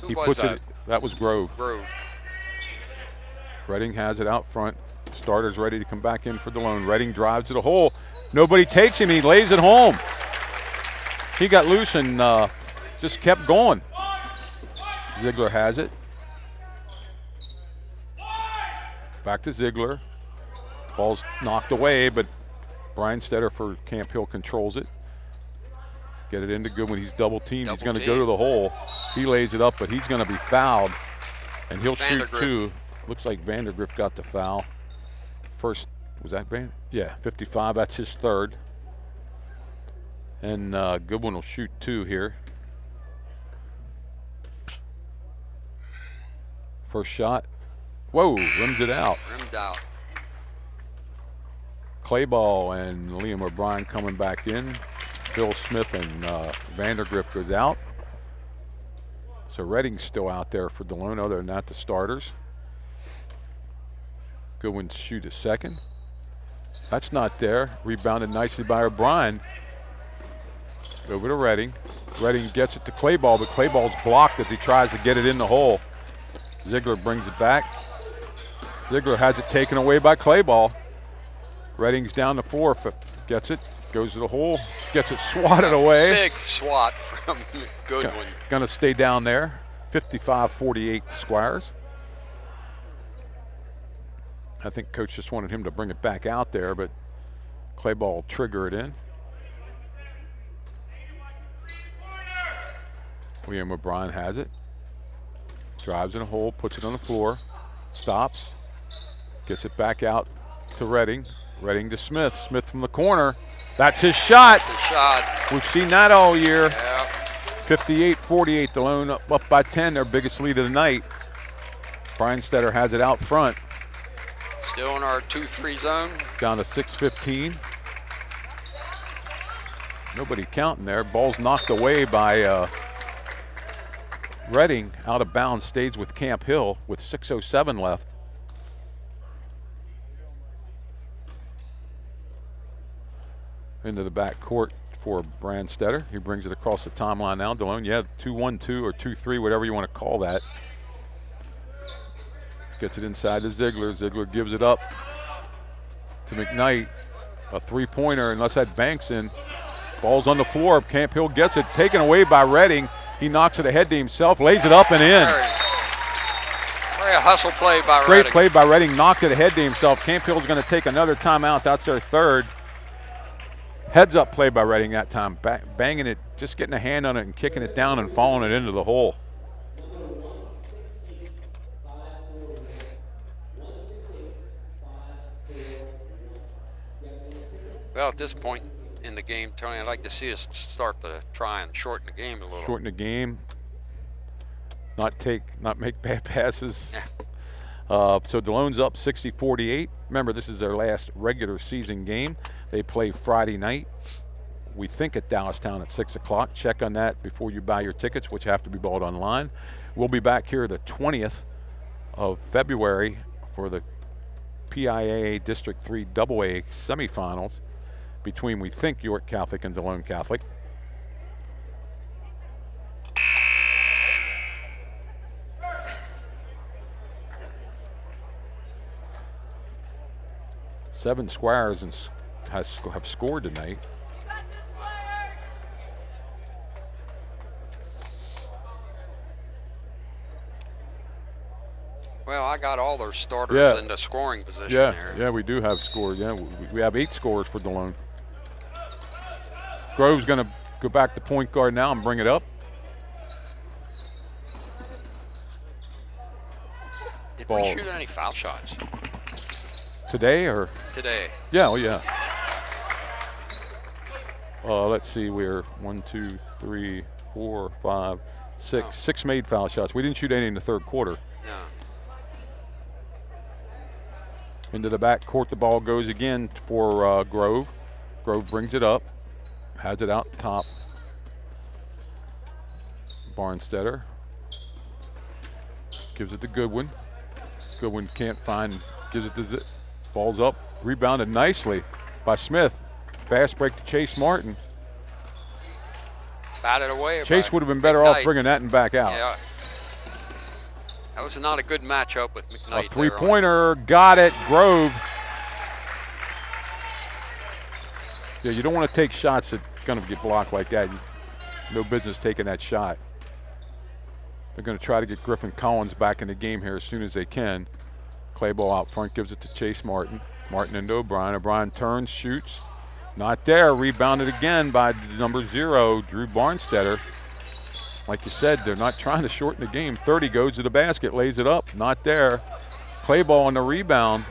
Who He was puts that? it. That was Grove. Grove. Redding has it out front. Starter's ready to come back in for Delone. Redding drives to the hole. Nobody takes him. He lays it home. He got loose and just kept going. Ziegler has it. Back to Ziegler. Ball's knocked away, but Brian Stetter for Camp Hill controls it. Get it into Goodwin. He's double teamed. He's going to go to the hole. He lays it up, but he's going to be fouled, and he'll shoot 2. Looks like Vandergriff got the foul. First, was that Van? Yeah, 55. That's his third. And Goodwin will shoot 2 here. First shot. Whoa, rims it out. Rimmed out. Clayball and Liam O'Brien coming back in. Bill Smith and Vandergriff goes out. So Redding's still out there for Delone. Other than that, the starters. Goodwin shoot a second. That's not there. Rebounded nicely by O'Brien. Over to Redding. Redding gets it to Clayball, but Clayball's blocked as he tries to get it in the hole. Ziegler brings it back. Ziegler has it taken away by Clayball. Redding's down to 4. Gets it, goes to the hole, gets it swatted away. Big swat from Goodwin. Gonna stay down there. 55-48 Squires. I think coach just wanted him to bring it back out there, but Clayball will trigger it in. William O'Brien has it. Drives in a hole, puts it on the floor, stops, gets it back out to Redding. Redding to Smith. Smith from the corner. That's his shot. That's his shot. We've seen that all year. Yeah. 58-48, Delone up by 10, their biggest lead of the night. Brian Stetter has it out front. Still in our 2-3 zone. Down to 6:15. Nobody counting there. Ball's knocked away by Redding. Out of bounds, stays with Camp Hill with 6:07 left. Into the back court for Brandstetter. He brings it across the timeline now. Delone, yeah, 2-1-2 or 2-3, whatever you want to call that. Gets it inside to Ziegler. Ziegler gives it up to McKnight. A 3-pointer, unless that banks in. Ball's on the floor. Camp Hill gets it, taken away by Redding. He knocks it ahead to himself, lays it up and in. Very hustle play by Redding. Great play by Redding, knocked it ahead to himself. Camp Hill's going to take another timeout. That's their third. Heads up play by Redding that time, banging it, just getting a hand on it and kicking it down and falling it into the hole. Well, at this point in the game, Tony, I'd like to see us start to try and shorten the game a little. Shorten the game, not make bad passes. Yeah. So Delone's up 60-48. Remember, this is their last regular season game. They play Friday night. We think at Dallastown at 6 o'clock. Check on that before you buy your tickets, which have to be bought online. We'll be back here the 20th of February for the PIAA District 3 AA semifinals between, we think, York Catholic and Delone Catholic. Seven Squires have scored tonight. Well, I got all their starters in the scoring position here. Yeah, we do have scores. Yeah, we have 8 scorers for Delone. Grove's going to go back to point guard now and bring it up. Did we shoot any foul shots? Today or? Today. Yeah, oh yeah. Let's see, we're 1, 2, 3, 4, 5, 6. 6 made foul shots. We didn't shoot any in the third quarter. No. Into the back court, the ball goes again for Grove. Grove brings it up, has it out top. Barnstetter gives it to Goodwin. Goodwin can't find, gives it to ball's up, rebounded nicely by Smith. Fast break to Chase Martin. Batted away. Chase would have been better off bringing that and back out. Yeah. That was not a good matchup with McKnight. A three-pointer, got it, Grove. Yeah, you don't want to take shots that are going to get blocked like that. No business taking that shot. They're going to try to get Griffin Collins back in the game here as soon as they can. Clay ball out front, gives it to Chase Martin. Martin into O'Brien. O'Brien turns, shoots. Not there. Rebounded again by number 0, Drew Barnstetter. Like you said, they're not trying to shorten the game. 30 goes to the basket, lays it up. Not there. Clay ball on the rebound.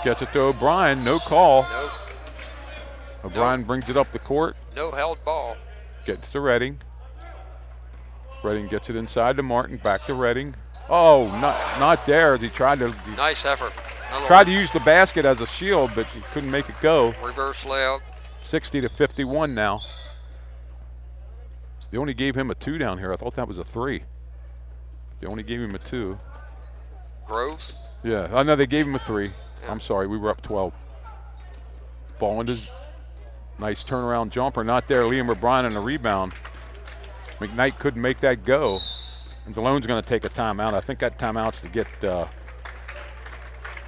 Gets it to O'Brien. No call. Nope. O'Brien brings it up the court. No held ball. Gets to Redding. Redding gets it inside to Martin. Back to Redding. Oh, not there as he tried to. Nice effort. Tried to use the basket as a shield, but he couldn't make it go. Reverse layup. 60-51 now. They only gave him a 2 down here. I thought that was a 3. They only gave him a 2. Grove? Yeah. Oh, no, they gave him a 3. Yeah. I'm sorry. We were up 12. Ball into nice turnaround jumper. Not there. Liam O'Brien on the rebound. McKnight couldn't make that go. And Delone's going to take a timeout. I think that timeout's to get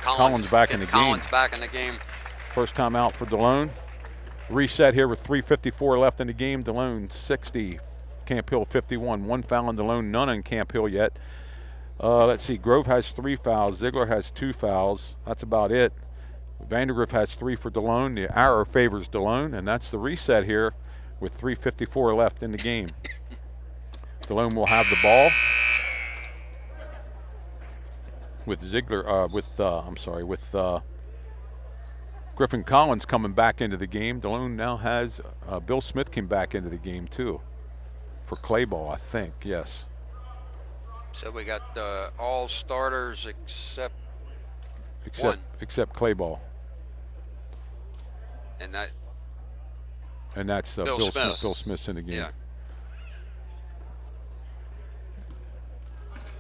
Collins back in the game. Collins back in the game. First timeout for Delone. Reset here with 3:54 left in the game. Delone 60, Camp Hill 51. 1 foul on Delone, none on Camp Hill yet. Let's see, Grove has 3 fouls. Ziegler has 2 fouls. That's about it. Vandergriff has 3 for Delone. The arrow favors Delone, and that's the reset here with 3:54 left in the game. Delone will have the ball with Ziegler, with Griffin Collins coming back into the game. Delone now has Bill Smith came back into the game too for clay ball, I think. Yes. So we got all starters except one. Except clay ball. And that's Bill Smith. Bill Smith's in the game. Yeah.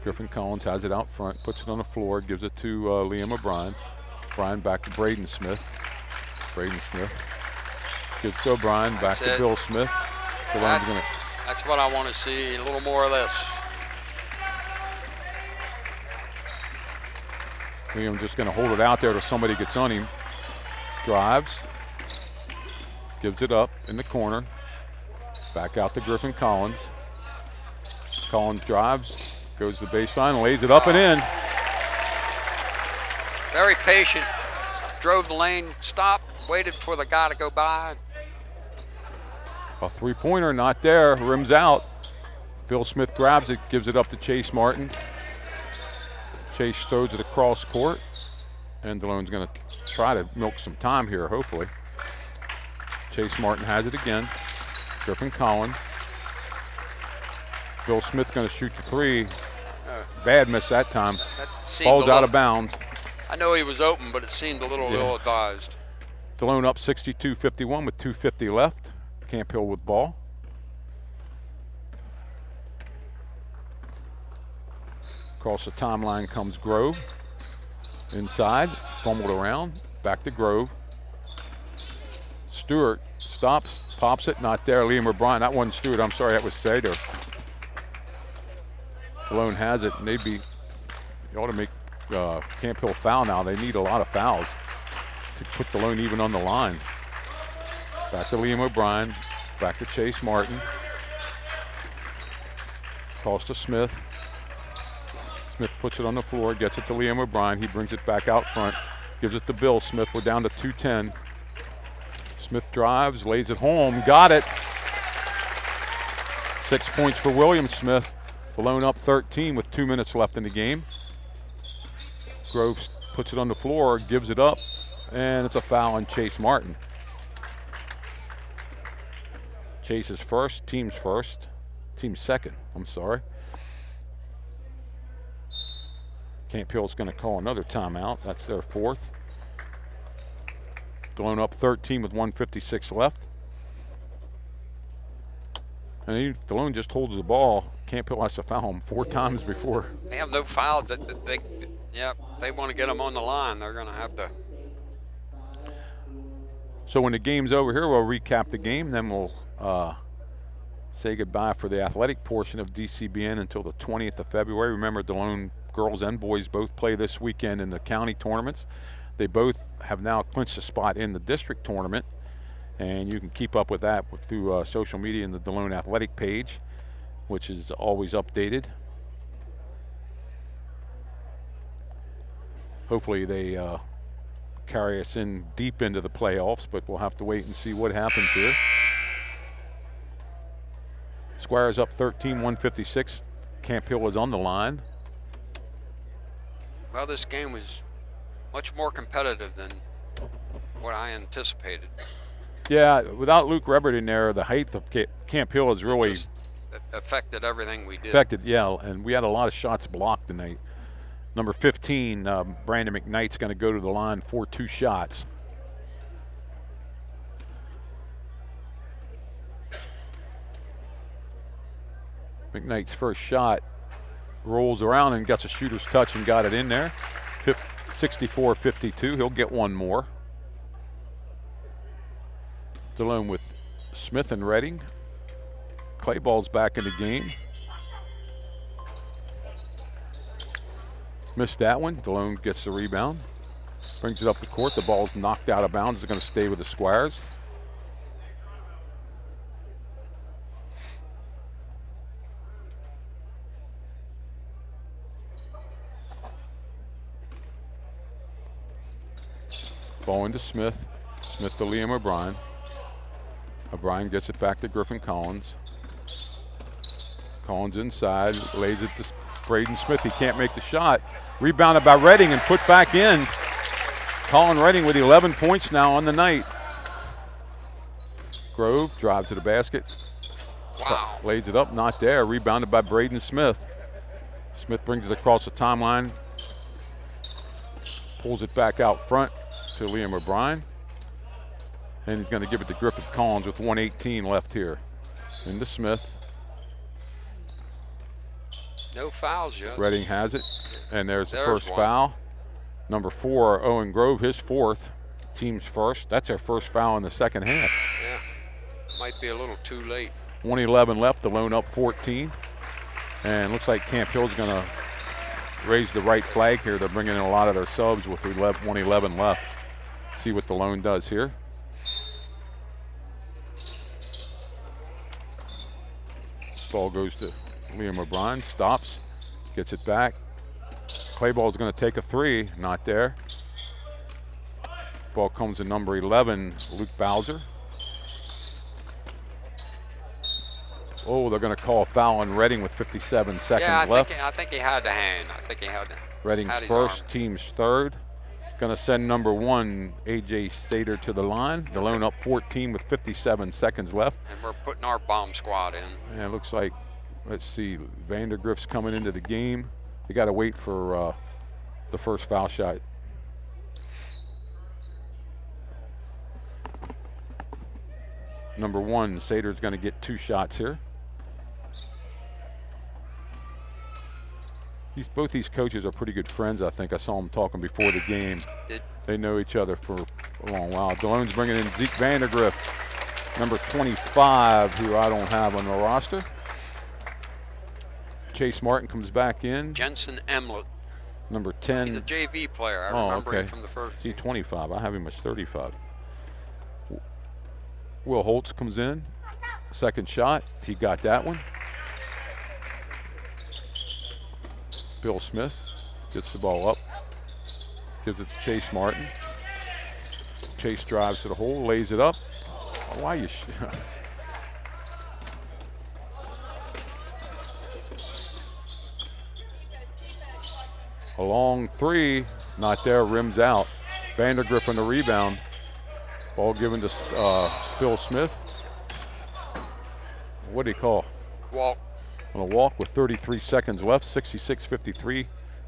Griffin Collins has it out front, puts it on the floor, gives it to Liam O'Brien. O'Brien back to Braden Smith. Braden Smith gives to O'Brien, back to Bill Smith. That's what I want to see, a little more of this. Liam just going to hold it out there till somebody gets on him. Drives, gives it up in the corner. Back out to Griffin Collins. Collins drives, goes to the baseline, lays it up and in. Very patient, drove the lane, stopped, waited for the guy to go by. A three-pointer, not there, rims out. Bill Smith grabs it, gives it up to Chase Martin. Chase throws it across court, and Delone's going to try to milk some time here, hopefully. Chase Martin has it again. Griffin Collins. Bill Smith going to shoot the 3. Bad miss that time. Ball's out of bounds. I know he was open, but it seemed a little ill-advised. Delone up 62-51 with 2:50 left. Camp Hill with ball. Across the timeline comes Grove. Inside, fumbled around, back to Grove. Stewart stops, pops it, not there. Liam O'Brien, that wasn't Stewart, I'm sorry, that was Sater. Delone has it, and they ought to make Camp Hill foul now. They need a lot of fouls to put Delone even on the line. Back to Liam O'Brien, back to Chase Martin. Toss to Smith. Smith puts it on the floor, gets it to Liam O'Brien. He brings it back out front, gives it to Bill Smith. We're down to 2:10. Smith drives, lays it home, got it. 6 points for William Smith. Delone up 13 with 2 minutes left in the game. Grove puts it on the floor, gives it up, and it's a foul on Chase Martin. Chase is first, team's second, I'm sorry. Camp Hill's going to call another timeout. That's their fourth. Delone up 13 with 1:56 left. And Delone just holds the ball. Camp Hill has to foul him 4 times before. They have no fouls. They want to get them on the line. They're going to have to. So when the game's over here, we'll recap the game. Then we'll say goodbye for the athletic portion of DCBN until the 20th of February. Remember, Delone girls and boys both play this weekend in the county tournaments. They both have now clinched a spot in the district tournament, and you can keep up with that through social media and the Delone athletic page, which is always updated. Hopefully they carry us in deep into the playoffs, but we'll have to wait and see what happens here. Squires up 13, 1:56. Camp Hill is on the line. Well, this game was much more competitive than what I anticipated. Yeah, without Luke Rebert in there, the height of Camp Hill has really affected everything we did. Yeah, and we had a lot of shots blocked tonight. Number 15, Brandon McKnight's going to go to the line for 2 shots. McKnight's first shot rolls around and gets a shooter's touch and got it in there. 64-52, he'll get one more. Delone with Smith and Redding. Clayball's back in the game. Missed that one. Delone gets the rebound. Brings it up the court. The ball's knocked out of bounds. It's going to stay with the Squires. Ball into Smith. Smith to Liam O'Brien. O'Brien gets it back to Griffin Collins. Collins inside, lays it to Braden Smith. He can't make the shot. Rebounded by Redding and put back in. Colin Redding with 11 points now on the night. Grove drive to the basket. Wow. Lays it up, not there. Rebounded by Braden Smith. Smith brings it across the timeline. Pulls it back out front to Liam O'Brien. And he's going to give it to Griffin Collins with 1:18 left here. Into Smith. No fouls yet. Redding has it, and there's the first one. foul. Number 4, Owen Grove, his 4th, team's first. That's their first foul in the second half. Yeah, might be a little too late. 1:11 left, Delone up 14. And looks like Camp Hill's going to raise the right flag here. They're bringing in a lot of their subs with 1:11 left. See what Delone does here. Ball goes to Liam O'Brien, stops, gets it back. Clayball's going to take a 3, not there. Ball comes to number 11, Luke Bowser. Oh, they're going to call a foul on Redding with 57 seconds left. I think he had the hand. Redding's first, team's third. Going to send number 1, A.J. Sater, to the line. Delone up 14 with 57 seconds left. And we're putting our bomb squad in. And it looks like, let's see, Vandergrift's coming into the game. They got to wait for the first foul shot. number 1. Sater's going to get 2 shots here. Both these coaches are pretty good friends, I think. I saw them talking before the game. They know each other for a long while. Delone's bringing in Zeke Vandergriff, number 25, who I don't have on the roster. Chase Martin comes back in. Jensen Emlet. Number 10. He's a JV player. I remember him from the first. He's 25. I have him as 35. Will Holtz comes in. Second shot. He got that one. Bill Smith gets the ball up. Gives it to Chase Martin. Chase drives to the hole, lays it up. Why you? A long 3, not there, rims out. Vandergriff on the rebound. Ball given to Bill Smith. What do you call? Walk. On a walk with 33 seconds left, 66-53.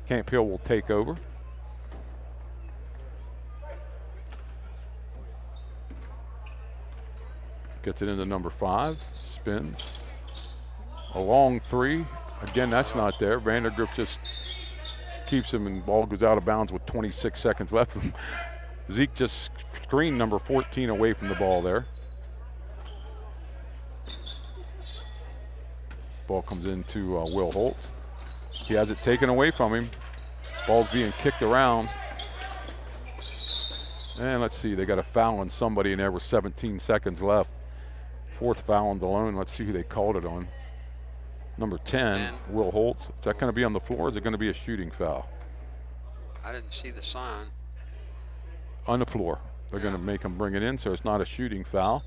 Camp Hill will take over. Gets it into number 5, spins. A long 3, again that's not there. Vandergriff just keeps him and ball goes out of bounds with 26 seconds left. Zeke just screened number 14 away from the ball there. Ball comes into Will Holt. He has it taken away from him. Ball's being kicked around. And let's see, they got a foul on somebody in there with 17 seconds left. 4th foul on Delone. Let's see who they called it on. Number 10, Will Holt. Is that going to be on the floor or is it going to be a shooting foul? I didn't see the sign. On the floor. They're going to make him bring it in, so it's not a shooting foul.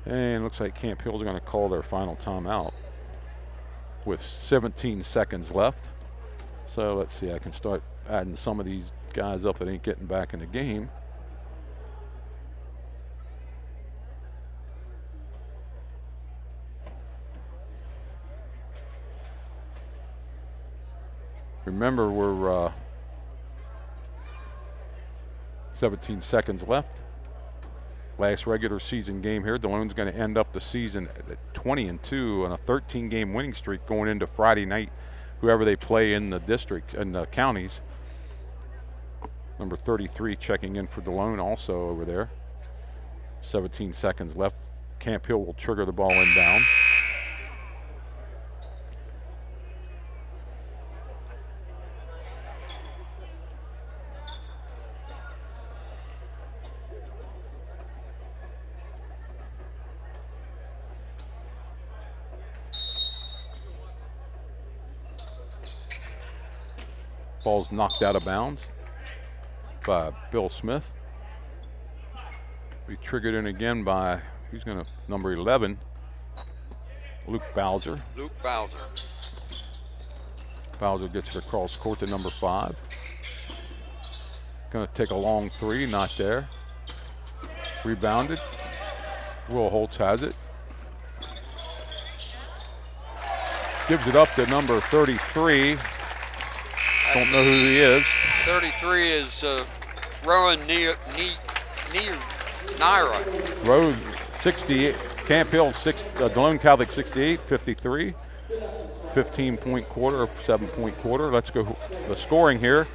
And looks like Camp Hill's going to call their final timeout with 17 seconds left. So let's see, I can start adding some of these guys up that ain't getting back in the game. Remember, we're 17 seconds left. Last regular season game here. Delone's going to end up the season at 20-2 on a 13-game winning streak going into Friday night, whoever they play in the district and the counties. Number 33 checking in for Delone also over there. 17 seconds left. Camp Hill will trigger the ball inbound. Ball's knocked out of bounds by Bill Smith. Be triggered in again by, who's going to, number 11, Luke Bowser. Luke Bowser. Bowser gets it across court to number 5. Going to take a long 3, not there. Rebounded. Will Holtz has it. Gives it up to number 33. Don't know who he is. 33 is Rowan Naira. Rowan 68. Camp Hill Delone Catholic 68-53. 15-point quarter, 7-point quarter. Let's go the scoring here.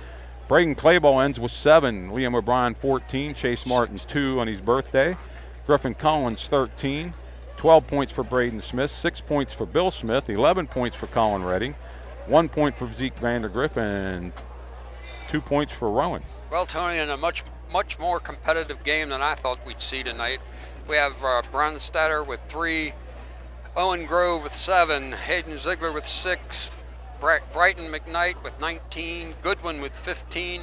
Braden Clayball ends with 7. Liam O'Brien 14. Chase Martin 2 on his birthday. Griffin Collins 13. 12 points for Braden Smith. 6 points for Bill Smith. 11 points for Colin Redding. 1 point for Zeke Vandergriff and 2 points for Rowan. Well, Tony, in a much more competitive game than I thought we'd see tonight. We have Brunstetter with 3, Owen Grove with 7, Hayden Ziegler with 6, Brighton McKnight with 19, Goodwin with 15,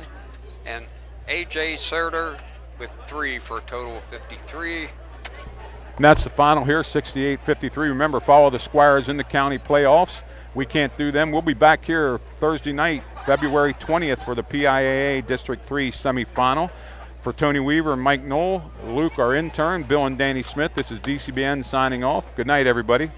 and AJ Serter with 3 for a total of 53. And that's the final here, 68-53. Remember, follow the Squires in the county playoffs. We can't do them. We'll be back here Thursday night, February 20th for the PIAA District 3 semifinal. For Tony Weaver and Mike Knoll, Luke, our intern, Bill and Danny Smith, this is DCBN signing off. Good night, everybody.